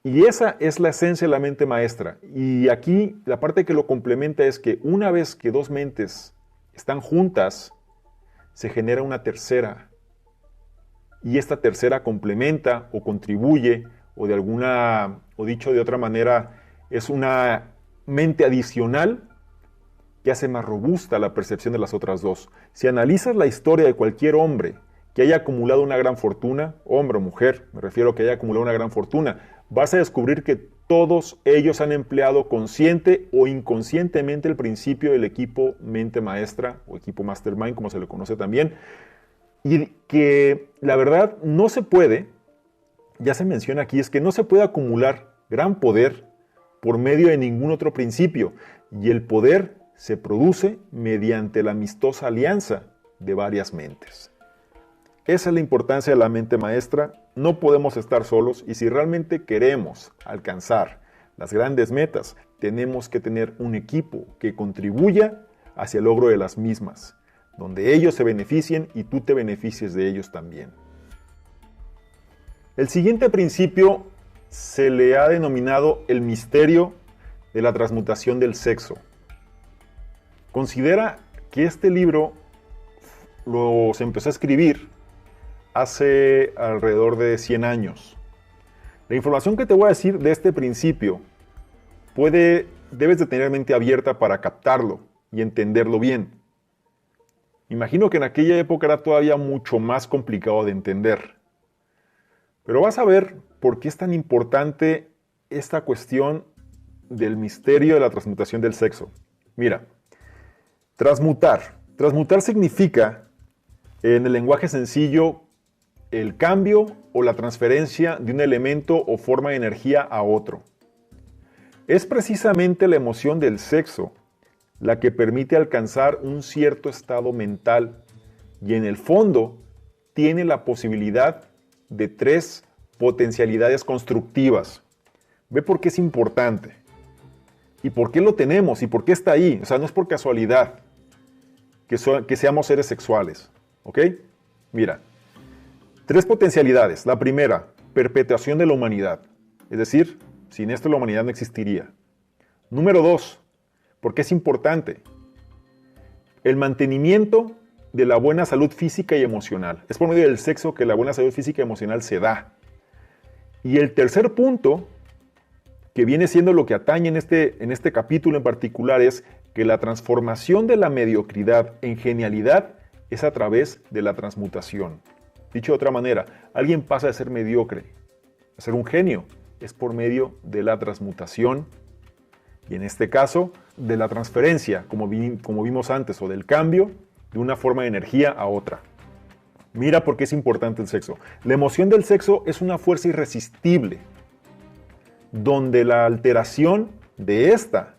Y esa es la esencia de la mente maestra. Y aquí la parte que lo complementa es que una vez que dos mentes están juntas, se genera una tercera. Y esta tercera complementa o contribuye, o dicho de otra manera, es una mente adicional que hace más robusta la percepción de las otras dos. Si analizas la historia de cualquier hombre que haya acumulado una gran fortuna, hombre o mujer, me refiero a que haya acumulado una gran fortuna, vas a descubrir que todos ellos han empleado consciente o inconscientemente el principio del equipo mente maestra o equipo mastermind, como se le conoce también, y que la verdad no se puede, ya se menciona aquí, es que no se puede acumular gran poder por medio de ningún otro principio, y el poder se produce mediante la amistosa alianza de varias mentes. Esa es la importancia de la mente maestra. No podemos estar solos y si realmente queremos alcanzar las grandes metas, tenemos que tener un equipo que contribuya hacia el logro de las mismas, donde ellos se beneficien y tú te beneficies de ellos también. El siguiente principio se le ha denominado el misterio de la transmutación del sexo. Considera que este libro se empezó a escribir hace alrededor de 100 años. La información que te voy a decir de este principio debes de tener mente abierta para captarlo y entenderlo bien. Imagino que en aquella época era todavía mucho más complicado de entender. Pero vas a ver por qué es tan importante esta cuestión del misterio de la transmutación del sexo. Mira, Transmutar. Transmutar significa, en el lenguaje sencillo, el cambio o la transferencia de un elemento o forma de energía a otro. Es precisamente la emoción del sexo la que permite alcanzar un cierto estado mental y en el fondo tiene la posibilidad de 3 potencialidades constructivas. Ve por qué es importante y por qué lo tenemos y por qué está ahí. O sea, no es por casualidad que seamos seres sexuales. ¿Ok? Mira, 3 potencialidades. La primera, perpetuación de la humanidad. Es decir, sin esto la humanidad no existiría. Número 2, porque es importante, el mantenimiento de la buena salud física y emocional. Es por medio del sexo que la buena salud física y emocional se da. Y el tercer punto, que viene siendo lo que atañe en este capítulo en particular, es que la transformación de la mediocridad en genialidad es a través de la transmutación. Dicho de otra manera, alguien pasa de ser mediocre a ser un genio, es por medio de la transmutación y en este caso de la transferencia, como vimos antes, o del cambio de una forma de energía a otra. Mira por qué es importante el sexo. La emoción del sexo es una fuerza irresistible, donde la alteración de esta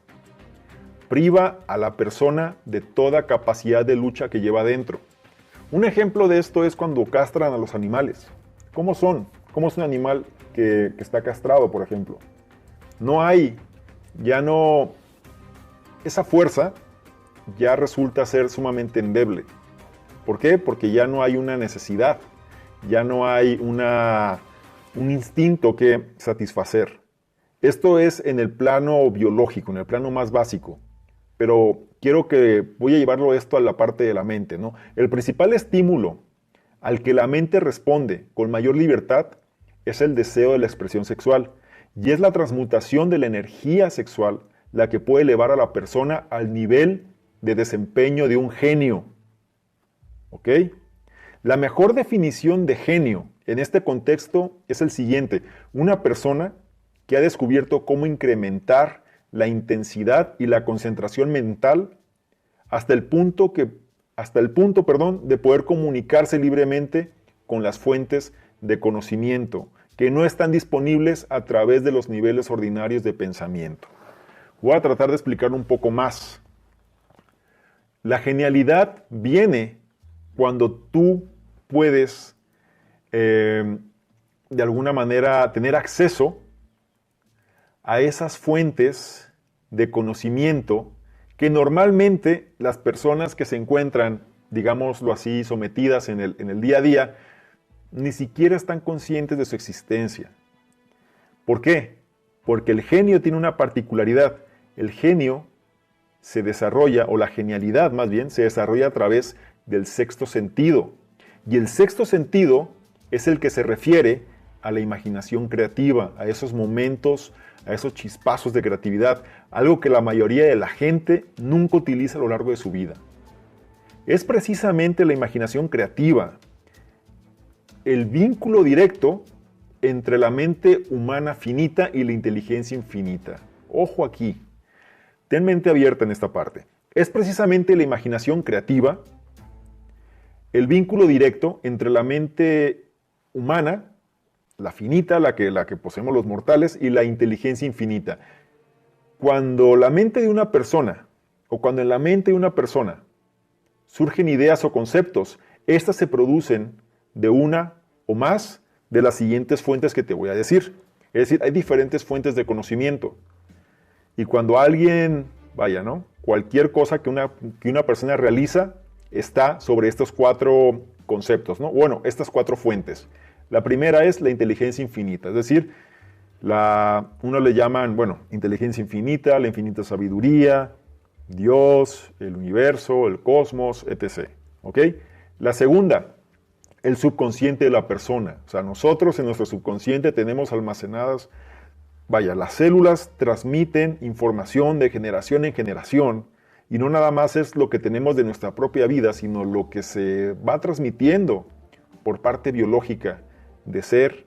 priva a la persona de toda capacidad de lucha que lleva dentro. Un ejemplo de esto es cuando castran a los animales. ¿Cómo son? ¿Cómo es un animal que está castrado, por ejemplo? Esa fuerza ya resulta ser sumamente endeble. ¿Por qué? Porque ya no hay una necesidad, ya no hay un instinto que satisfacer. Esto es en el plano biológico, en el plano más básico. Pero voy a llevarlo esto a la parte de la mente, ¿no? El principal estímulo al que la mente responde con mayor libertad es el deseo de la expresión sexual. Y es la transmutación de la energía sexual la que puede elevar a la persona al nivel de desempeño de un genio. ¿Ok? La mejor definición de genio en este contexto es el siguiente: una persona que ha descubierto cómo incrementar la intensidad y la concentración mental hasta el punto de poder comunicarse libremente con las fuentes de conocimiento que no están disponibles a través de los niveles ordinarios de pensamiento. Voy a tratar de explicarlo un poco más. La genialidad viene cuando tú puedes, de alguna manera, tener acceso a esas fuentes de conocimiento que normalmente las personas que se encuentran, digámoslo así, sometidas en el día a día, ni siquiera están conscientes de su existencia. ¿Por qué? Porque el genio tiene una particularidad. El genio se desarrolla, o la genialidad más bien, se desarrolla a través del sexto sentido. Y el sexto sentido es el que se refiere a la imaginación creativa, a esos momentos, a esos chispazos de creatividad, algo que la mayoría de la gente nunca utiliza a lo largo de su vida. Es precisamente la imaginación creativa, el vínculo directo entre la mente humana finita y la inteligencia infinita. Ojo aquí, ten mente abierta en esta parte. Es precisamente la imaginación creativa, el vínculo directo entre la mente humana, la finita, la que poseemos los mortales, y la inteligencia infinita. Cuando la mente de una persona, o cuando en la mente de una persona surgen ideas o conceptos, estas se producen de una o más de las siguientes fuentes que te voy a decir. Es decir, hay diferentes fuentes de conocimiento. Y cuando alguien, cualquier cosa que una persona realiza está sobre estos 4 conceptos, ¿no? Bueno, estas 4 fuentes. La primera es la inteligencia infinita, es decir, uno le llaman, inteligencia infinita, la infinita sabiduría, Dios, el universo, el cosmos, etc. ¿Ok? La segunda, el subconsciente de la persona. O sea, nosotros en nuestro subconsciente tenemos almacenadas, las células transmiten información de generación en generación, y no nada más es lo que tenemos de nuestra propia vida, sino lo que se va transmitiendo por parte biológica, de ser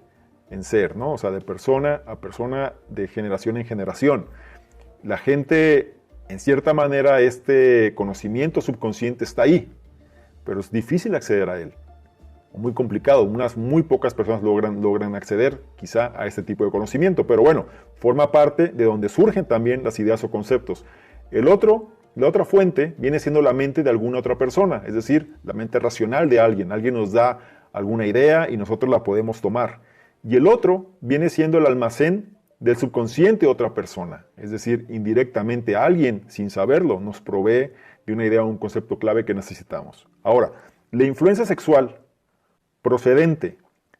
en ser, ¿no? O sea, de persona a persona, de generación en generación. La gente En cierta manera, este conocimiento subconsciente está ahí, pero es difícil acceder a él. Muy complicado, unas muy pocas personas logran acceder quizá a este tipo de conocimiento, pero bueno, forma parte de donde surgen también las ideas o conceptos. La otra fuente viene siendo la mente de alguna otra persona, es decir, la mente racional de alguien. Alguien nos da alguna idea y nosotros la podemos tomar. Y el otro viene siendo el almacén del subconsciente de otra persona, es decir, indirectamente alguien, sin saberlo, nos provee de una idea o un concepto clave que necesitamos. Ahora, la influencia sexual procedente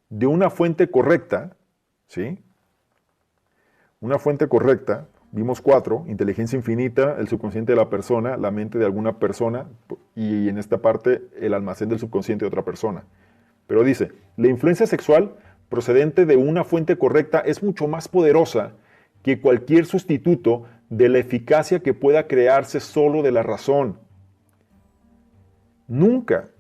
de una fuente correcta, ¿sí? Una fuente correcta, vimos 4, inteligencia infinita, el subconsciente de la persona, la mente de alguna persona y en esta parte el almacén del subconsciente de otra persona. Pero dice, la influencia sexual procedente de una fuente correcta es mucho más poderosa que cualquier sustituto de la eficacia que pueda crearse solo de la razón. Nunca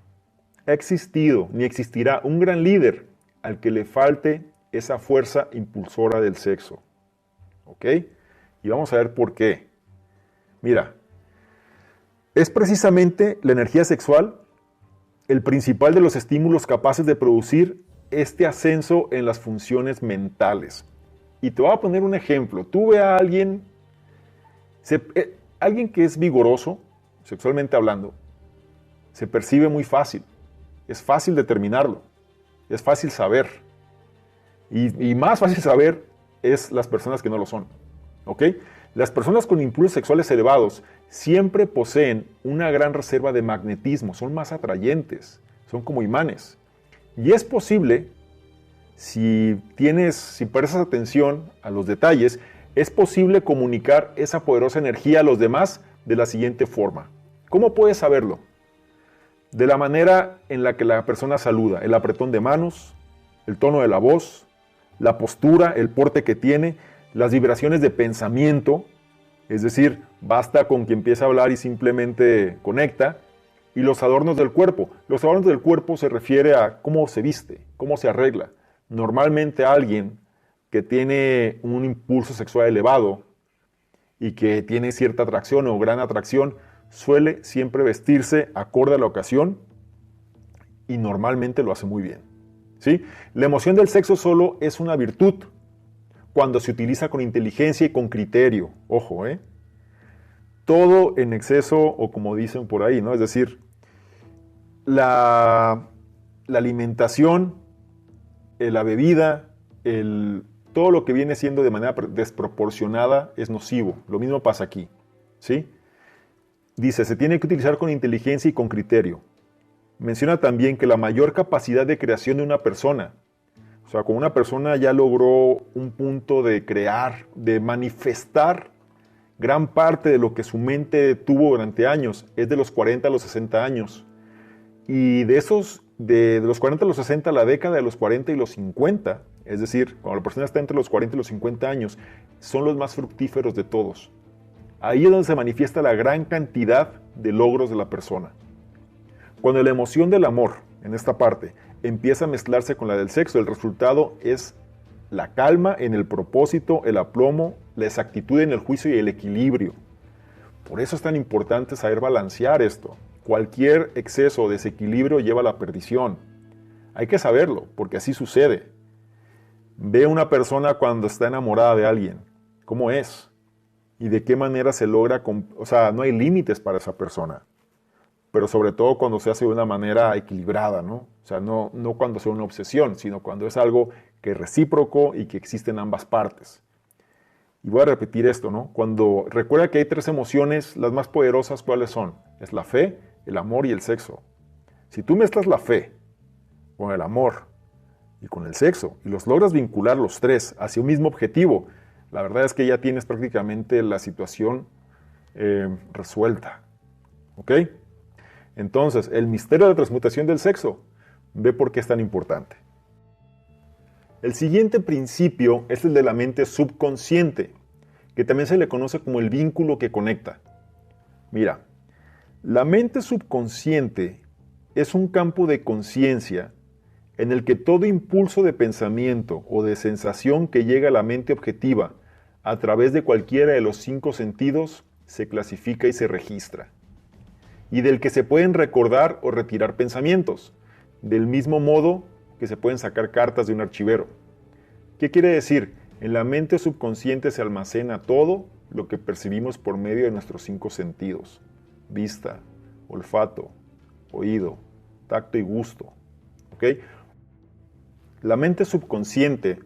ha existido ni existirá un gran líder al que le falte esa fuerza impulsora del sexo. ¿Ok? Y vamos a ver por qué. Mira, es precisamente la energía sexual el principal de los estímulos capaces de producir este ascenso en las funciones mentales. Y te voy a poner un ejemplo. Tú ve a alguien, alguien que es vigoroso, sexualmente hablando, se percibe muy fácil. Es fácil determinarlo, es fácil saber. Y más fácil saber es las personas que no lo son. ¿Ok? Las personas con impulsos sexuales elevados siempre poseen una gran reserva de magnetismo, son más atrayentes, son como imanes. Y es posible, si prestas atención a los detalles, es posible comunicar esa poderosa energía a los demás de la siguiente forma. ¿Cómo puedes saberlo? De la manera en la que la persona saluda, el apretón de manos, el tono de la voz, la postura, el porte que tiene, las vibraciones de pensamiento, es decir, basta con que empiece a hablar y simplemente conecta, y los adornos del cuerpo. Los adornos del cuerpo se refiere a cómo se viste, cómo se arregla. Normalmente alguien que tiene un impulso sexual elevado y que tiene cierta atracción o gran atracción, suele siempre vestirse acorde a la ocasión y normalmente lo hace muy bien. ¿Sí? La emoción del sexo solo es una virtud cuando se utiliza con inteligencia y con criterio. Ojo, todo en exceso, o como dicen por ahí, ¿no? Es decir, la alimentación, la bebida, todo lo que viene siendo de manera desproporcionada es nocivo. Lo mismo pasa aquí, ¿sí? Dice, se tiene que utilizar con inteligencia y con criterio. Menciona también que la mayor capacidad de creación de una persona, o sea, cuando una persona ya logró un punto de crear, de manifestar gran parte de lo que su mente tuvo durante años, es de los 40 a los 60 años. Y de los 40 a los 60, la década de los 40 y los 50, es decir, cuando la persona está entre los 40 y los 50 años, son los más fructíferos de todos. Ahí es donde se manifiesta la gran cantidad de logros de la persona. Cuando la emoción del amor, en esta parte, empieza a mezclarse con la del sexo, el resultado es la calma en el propósito, el aplomo, la exactitud en el juicio y el equilibrio. Por eso es tan importante saber balancear esto. Cualquier exceso o desequilibrio lleva a la perdición. Hay que saberlo, porque así sucede. Ve una persona cuando está enamorada de alguien, cómo es y de qué manera se logra, o sea, no hay límites para esa persona. Pero sobre todo cuando se hace de una manera equilibrada, ¿no? O sea, no cuando sea una obsesión, sino cuando es algo que es recíproco y que existe en ambas partes. Y voy a repetir esto, ¿no? Recuerda que hay 3 emociones, las más poderosas, ¿cuáles son? Es la fe, el amor y el sexo. Si tú mezclas la fe con el amor y con el sexo y los logras vincular los 3 hacia un mismo objetivo, la verdad es que ya tienes prácticamente la situación resuelta. ¿Ok? Entonces, el misterio de la transmutación del sexo, ve por qué es tan importante. El siguiente principio es el de la mente subconsciente, que también se le conoce como el vínculo que conecta. Mira, la mente subconsciente es un campo de conciencia en el que todo impulso de pensamiento o de sensación que llega a la mente objetiva a través de cualquiera de los 5 sentidos se clasifica y se registra, y del que se pueden recordar o retirar pensamientos, del mismo modo que se pueden sacar cartas de un archivero. ¿Qué quiere decir? En la mente subconsciente se almacena todo lo que percibimos por medio de nuestros 5 sentidos: vista, olfato, oído, tacto y gusto. ¿Ok? La mente subconsciente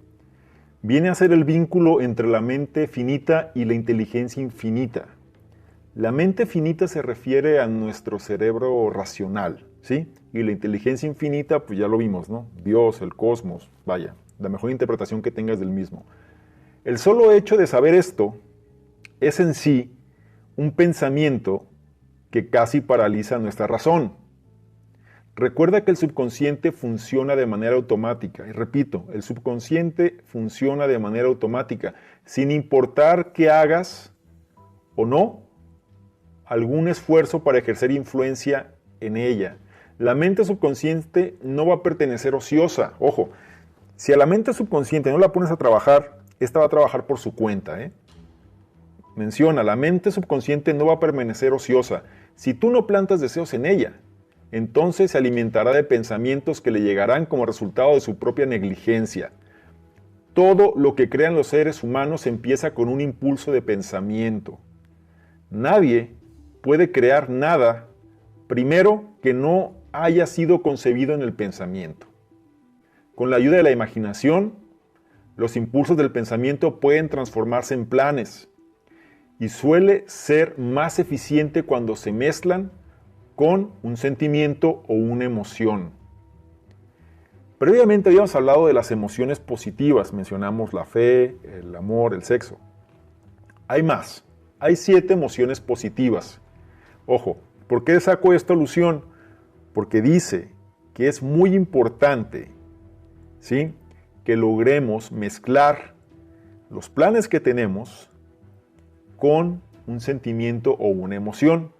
viene a ser el vínculo entre la mente finita y la inteligencia infinita. La mente finita se refiere a nuestro cerebro racional, ¿sí? Y la inteligencia infinita, pues ya lo vimos, ¿no? Dios, el cosmos, vaya, la mejor interpretación que tengas del mismo. El solo hecho de saber esto es en sí un pensamiento que casi paraliza nuestra razón. Recuerda que el subconsciente funciona de manera automática. Y repito, el subconsciente funciona de manera automática, sin importar que hagas o no algún esfuerzo para ejercer influencia en ella. La mente subconsciente no va a pertenecer ociosa. Ojo, si a la mente subconsciente no la pones a trabajar, esta va a trabajar por su cuenta. Menciona, la mente subconsciente no va a permanecer ociosa. Si tú no plantas deseos en ella, entonces se alimentará de pensamientos que le llegarán como resultado de su propia negligencia. Todo lo que crean los seres humanos empieza con un impulso de pensamiento. Nadie puede crear nada, primero, que no haya sido concebido en el pensamiento. Con la ayuda de la imaginación, los impulsos del pensamiento pueden transformarse en planes y suele ser más eficiente cuando se mezclan con un sentimiento o una emoción. Previamente habíamos hablado de las emociones positivas, mencionamos la fe, el amor, el sexo. Hay más, hay 7 emociones positivas. Ojo, ¿por qué saco esta alusión? Porque dice que es muy importante, ¿sí?, que logremos mezclar los planes que tenemos con un sentimiento o una emoción.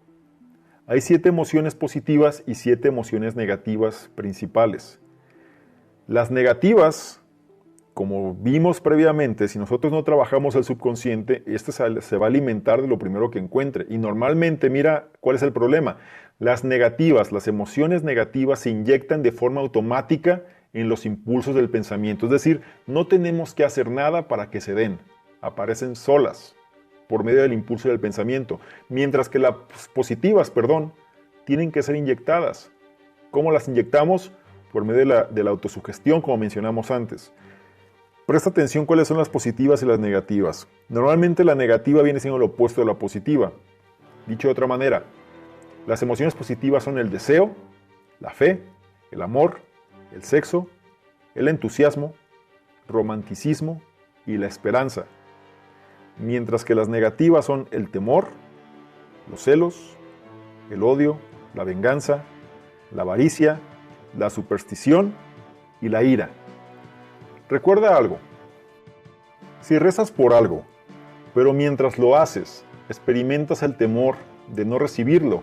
Hay 7 emociones positivas y 7 emociones negativas principales. Las negativas, como vimos previamente, si nosotros no trabajamos el subconsciente, este se va a alimentar de lo primero que encuentre. Y normalmente, mira cuál es el problema. Las negativas, las emociones negativas se inyectan de forma automática en los impulsos del pensamiento. Es decir, no tenemos que hacer nada para que se den. Aparecen solas por medio del impulso del pensamiento. Mientras que las positivas, tienen que ser inyectadas. ¿Cómo las inyectamos? Por medio de la autosugestión, como mencionamos antes. Presta atención cuáles son las positivas y las negativas. Normalmente la negativa viene siendo lo opuesto de la positiva. Dicho de otra manera, las emociones positivas son el deseo, la fe, el amor, el sexo, el entusiasmo, romanticismo y la esperanza. Mientras que las negativas son el temor, los celos, el odio, la venganza, la avaricia, la superstición y la ira. Recuerda algo, si rezas por algo, pero mientras lo haces, experimentas el temor de no recibirlo,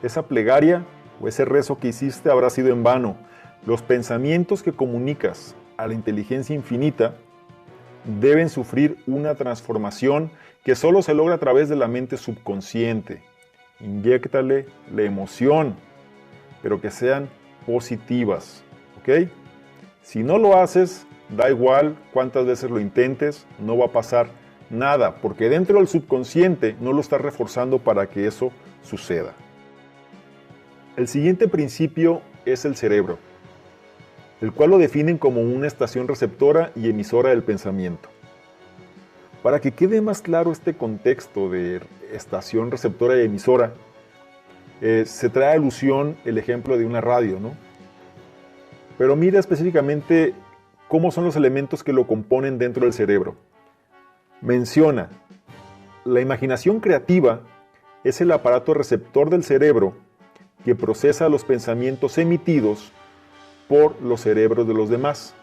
esa plegaria o ese rezo que hiciste habrá sido en vano. Los pensamientos que comunicas a la inteligencia infinita deben sufrir una transformación que solo se logra a través de la mente subconsciente. Inyéctale la emoción, pero que sean positivas, ¿ok? Si no lo haces, da igual cuántas veces lo intentes, no va a pasar nada, porque dentro del subconsciente no lo estás reforzando para que eso suceda. El siguiente principio es el cerebro, el cual lo definen como una estación receptora y emisora del pensamiento. Para que quede más claro este contexto de estación receptora y emisora, se trae a alusión el ejemplo de una radio, ¿no? Pero mira específicamente cómo son los elementos que lo componen dentro del cerebro. Menciona, la imaginación creativa es el aparato receptor del cerebro que procesa los pensamientos emitidos por los cerebros de los demás.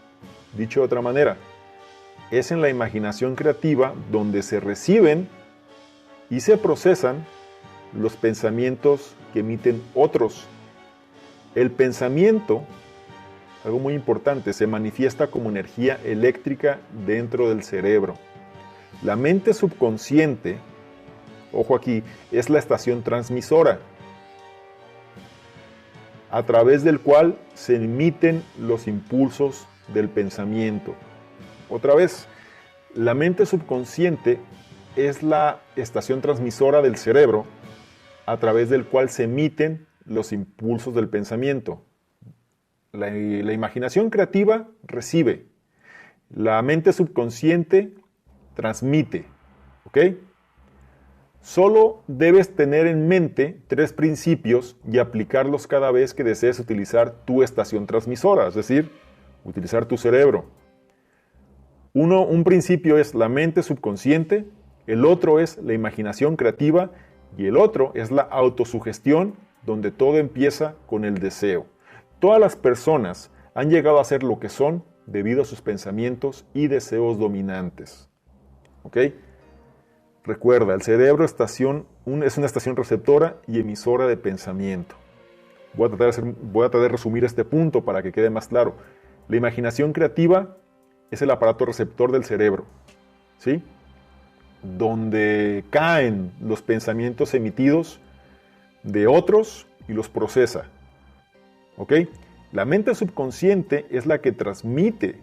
Dicho de otra manera, es en la imaginación creativa donde se reciben y se procesan los pensamientos que emiten otros. El pensamiento, algo muy importante, se manifiesta como energía eléctrica dentro del cerebro. La mente subconsciente, ojo aquí, es la estación transmisora, a través del cual se emiten los impulsos del pensamiento. Otra vez, la mente subconsciente es la estación transmisora del cerebro a través del cual se emiten los impulsos del pensamiento. La imaginación creativa recibe, la mente subconsciente transmite, ¿ok? Solo debes tener en mente 3 principios y aplicarlos cada vez que desees utilizar tu estación transmisora, es decir, utilizar tu cerebro. Un principio es la mente subconsciente, el otro es la imaginación creativa y el otro es la autosugestión, donde todo empieza con el deseo. Todas las personas han llegado a ser lo que son debido a sus pensamientos y deseos dominantes. ¿Ok? Recuerda, el cerebro es una estación receptora y emisora de pensamiento. Voy a tratar de resumir este punto para que quede más claro. La imaginación creativa es el aparato receptor del cerebro, ¿sí? Donde caen los pensamientos emitidos de otros y los procesa. ¿Ok? La mente subconsciente es la que transmite,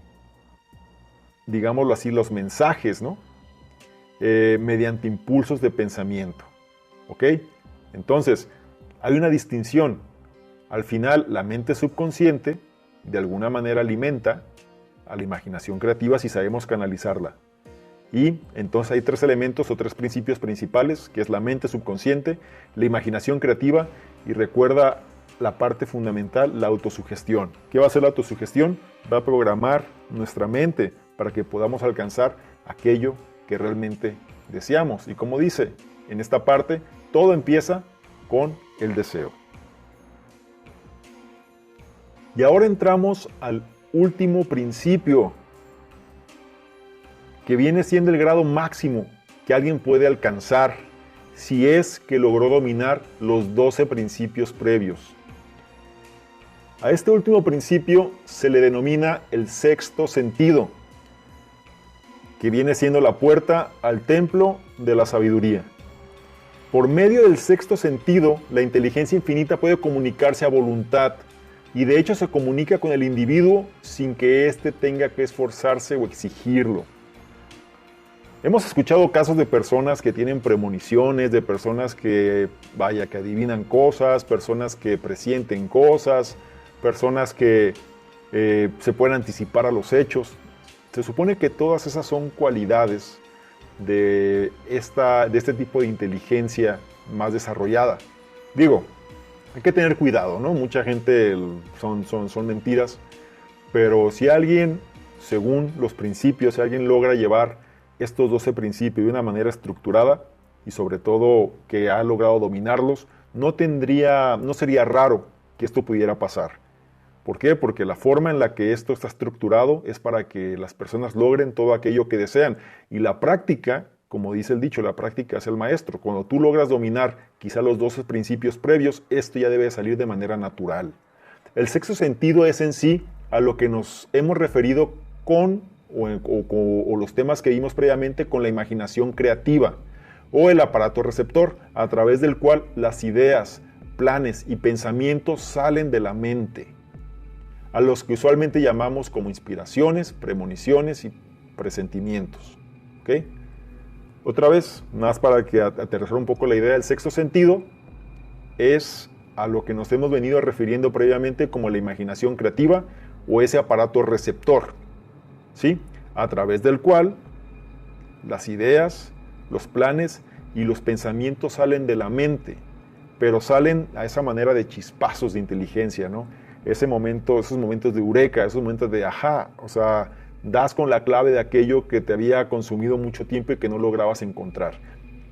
digámoslo así, los mensajes, ¿no? Mediante impulsos de pensamiento. ¿Ok? Entonces, hay una distinción. Al final, la mente subconsciente de alguna manera alimenta a la imaginación creativa si sabemos canalizarla. Y entonces hay 3 elementos o 3 principios principales, que es la mente subconsciente, la imaginación creativa y recuerda la parte fundamental, la autosugestión. ¿Qué va a hacer la autosugestión? Va a programar nuestra mente para que podamos alcanzar aquello que realmente deseamos. Y como dice en esta parte, todo empieza con el deseo. Y ahora entramos al último principio, que viene siendo el grado máximo que alguien puede alcanzar si es que logró dominar los 12 principios previos. A este último principio se le denomina el sexto sentido, que viene siendo la puerta al templo de la sabiduría. Por medio del sexto sentido, la inteligencia infinita puede comunicarse a voluntad, y de hecho se comunica con el individuo sin que éste tenga que esforzarse o exigirlo. Hemos escuchado casos de personas que tienen premoniciones, de personas que adivinan cosas, personas que presienten cosas, personas que se pueden anticipar a los hechos. Se supone que todas esas son cualidades de este tipo de inteligencia más desarrollada. Digo, hay que tener cuidado, ¿no? Mucha gente son mentiras, pero si alguien, según los principios, si alguien logra llevar estos 12 principios de una manera estructurada y sobre todo que ha logrado dominarlos, no sería raro que esto pudiera pasar. ¿Por qué? Porque la forma en la que esto está estructurado es para que las personas logren todo aquello que desean. Y la práctica, como dice el dicho, la práctica es el maestro. Cuando tú logras dominar quizá los 12 principios previos, esto ya debe salir de manera natural. El sexto sentido es en sí a lo que nos hemos referido o los temas que vimos previamente con la imaginación creativa o el aparato receptor, a través del cual las ideas, planes y pensamientos salen de la mente, a los que usualmente llamamos como inspiraciones, premoniciones y presentimientos. ¿Okay? Otra vez, nada más para que aterrizar un poco la idea, el sexto sentido es a lo que nos hemos venido refiriendo previamente como la imaginación creativa o ese aparato receptor, ¿sí? A través del cual las ideas, los planes y los pensamientos salen de la mente, pero salen a esa manera de chispazos de inteligencia, ¿no? Esos momentos de eureka, esos momentos de ajá, o sea, das con la clave de aquello que te había consumido mucho tiempo y que no lograbas encontrar.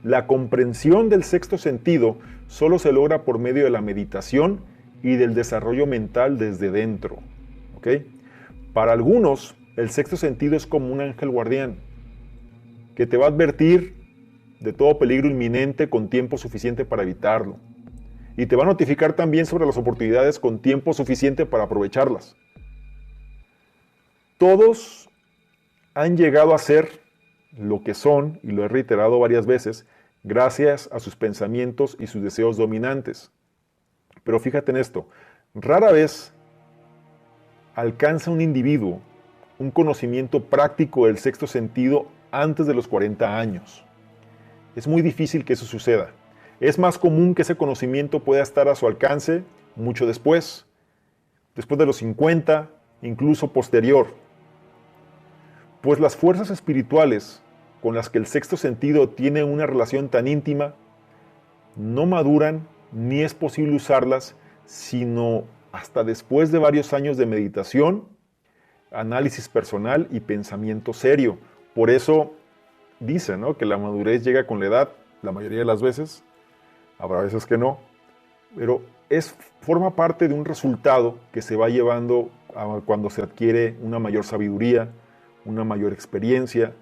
La comprensión del sexto sentido solo se logra por medio de la meditación y del desarrollo mental desde dentro. ¿Ok? Para algunos, el sexto sentido es como un ángel guardián que te va a advertir de todo peligro inminente con tiempo suficiente para evitarlo. Y te va a notificar también sobre las oportunidades con tiempo suficiente para aprovecharlas. Todos han llegado a ser lo que son, y lo he reiterado varias veces, gracias a sus pensamientos y sus deseos dominantes. Pero fíjate en esto, rara vez alcanza un individuo un conocimiento práctico del sexto sentido antes de los 40 años. Es muy difícil que eso suceda. Es más común que ese conocimiento pueda estar a su alcance mucho después de los 50, incluso posterior. Pues las fuerzas espirituales con las que el sexto sentido tiene una relación tan íntima no maduran ni es posible usarlas sino hasta después de varios años de meditación, análisis personal y pensamiento serio. Por eso dicen, ¿no?, que la madurez llega con la edad, la mayoría de las veces, habrá veces que no, pero forma parte de un resultado que se va llevando cuando se adquiere una mayor sabiduría, una mayor experiencia,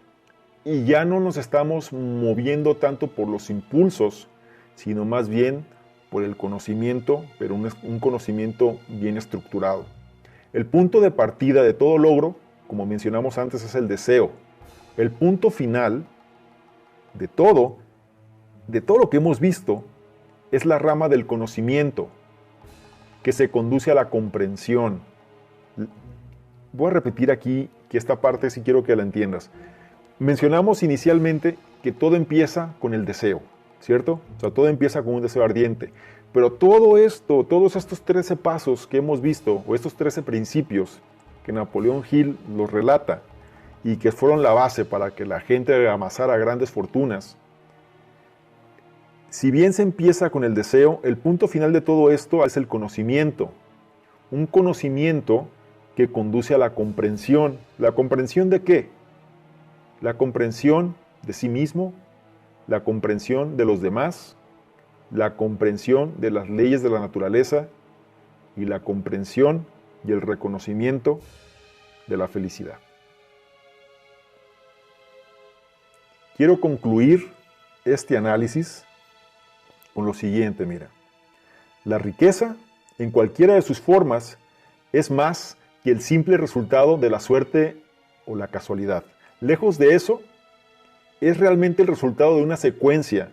y ya no nos estamos moviendo tanto por los impulsos, sino más bien por el conocimiento, pero un conocimiento bien estructurado. El punto de partida de todo logro, como mencionamos antes, es el deseo. El punto final de todo lo que hemos visto, es la rama del conocimiento que se conduce a la comprensión. Voy a repetir aquí que esta parte sí quiero que la entiendas. Mencionamos inicialmente que todo empieza con el deseo, ¿cierto? O sea, todo empieza con un deseo ardiente. Pero todo esto, todos estos 13 pasos que hemos visto, o estos 13 principios que Napoleón Hill los relata y que fueron la base para que la gente amasara grandes fortunas, si bien se empieza con el deseo, el punto final de todo esto es el conocimiento. Un conocimiento que conduce a la comprensión. ¿La comprensión de qué? La comprensión de sí mismo, la comprensión de los demás, la comprensión de las leyes de la naturaleza y la comprensión y el reconocimiento de la felicidad. Quiero concluir este análisis con lo siguiente, mira. La riqueza, en cualquiera de sus formas, es más que el simple resultado de la suerte o la casualidad. Lejos de eso, es realmente el resultado de una secuencia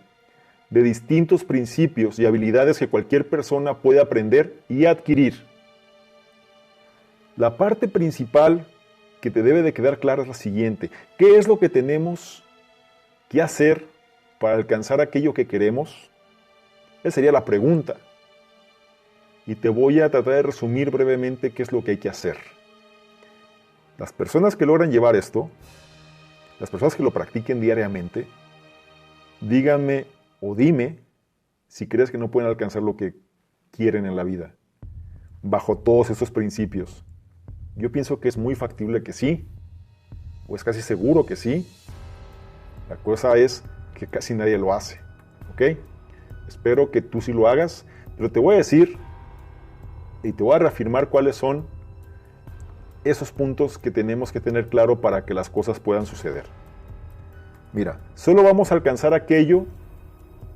de distintos principios y habilidades que cualquier persona puede aprender y adquirir. La parte principal que te debe de quedar clara es la siguiente. ¿Qué es lo que tenemos que hacer para alcanzar aquello que queremos? Esa sería la pregunta. Y te voy a tratar de resumir brevemente qué es lo que hay que hacer. Las personas que logran llevar esto, las personas que lo practiquen diariamente, díganme o dime si crees que no pueden alcanzar lo que quieren en la vida, bajo todos estos principios. Yo pienso que es muy factible que sí, o es casi seguro que sí. La cosa es que casi nadie lo hace, ¿ok? Espero que tú sí lo hagas, pero te voy a decir y te voy a reafirmar cuáles son esos puntos que tenemos que tener claro para que las cosas puedan suceder. Mira, solo vamos a alcanzar aquello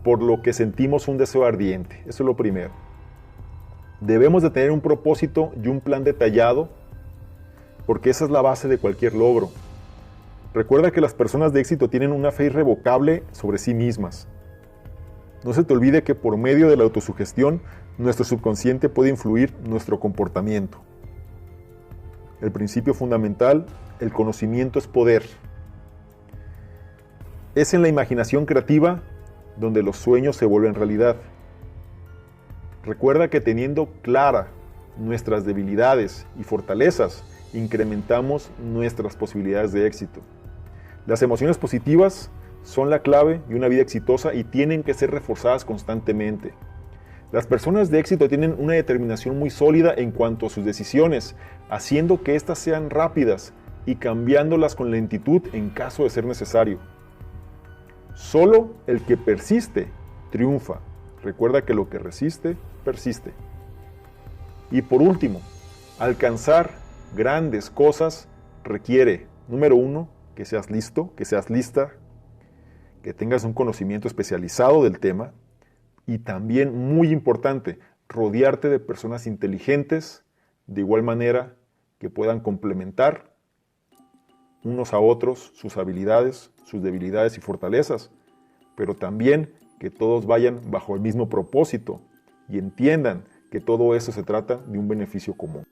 por lo que sentimos un deseo ardiente. Eso es lo primero. Debemos de tener un propósito y un plan detallado, porque esa es la base de cualquier logro. Recuerda que las personas de éxito tienen una fe irrevocable sobre sí mismas. No se te olvide que por medio de la autosugestión, nuestro subconsciente puede influir nuestro comportamiento. El principio fundamental, el conocimiento es poder. Es en la imaginación creativa donde los sueños se vuelven realidad. Recuerda que teniendo clara nuestras debilidades y fortalezas, incrementamos nuestras posibilidades de éxito. Las emociones positivas son la clave de una vida exitosa y tienen que ser reforzadas constantemente. Las personas de éxito tienen una determinación muy sólida en cuanto a sus decisiones, haciendo que éstas sean rápidas y cambiándolas con lentitud en caso de ser necesario. Solo el que persiste triunfa. Recuerda que lo que resiste, persiste. Y por último, alcanzar grandes cosas requiere, número 1, que seas listo, que seas lista, que tengas un conocimiento especializado del tema y también, muy importante, rodearte de personas inteligentes, de igual manera que puedan complementar unos a otros sus habilidades, sus debilidades y fortalezas, pero también que todos vayan bajo el mismo propósito y entiendan que todo eso se trata de un beneficio común.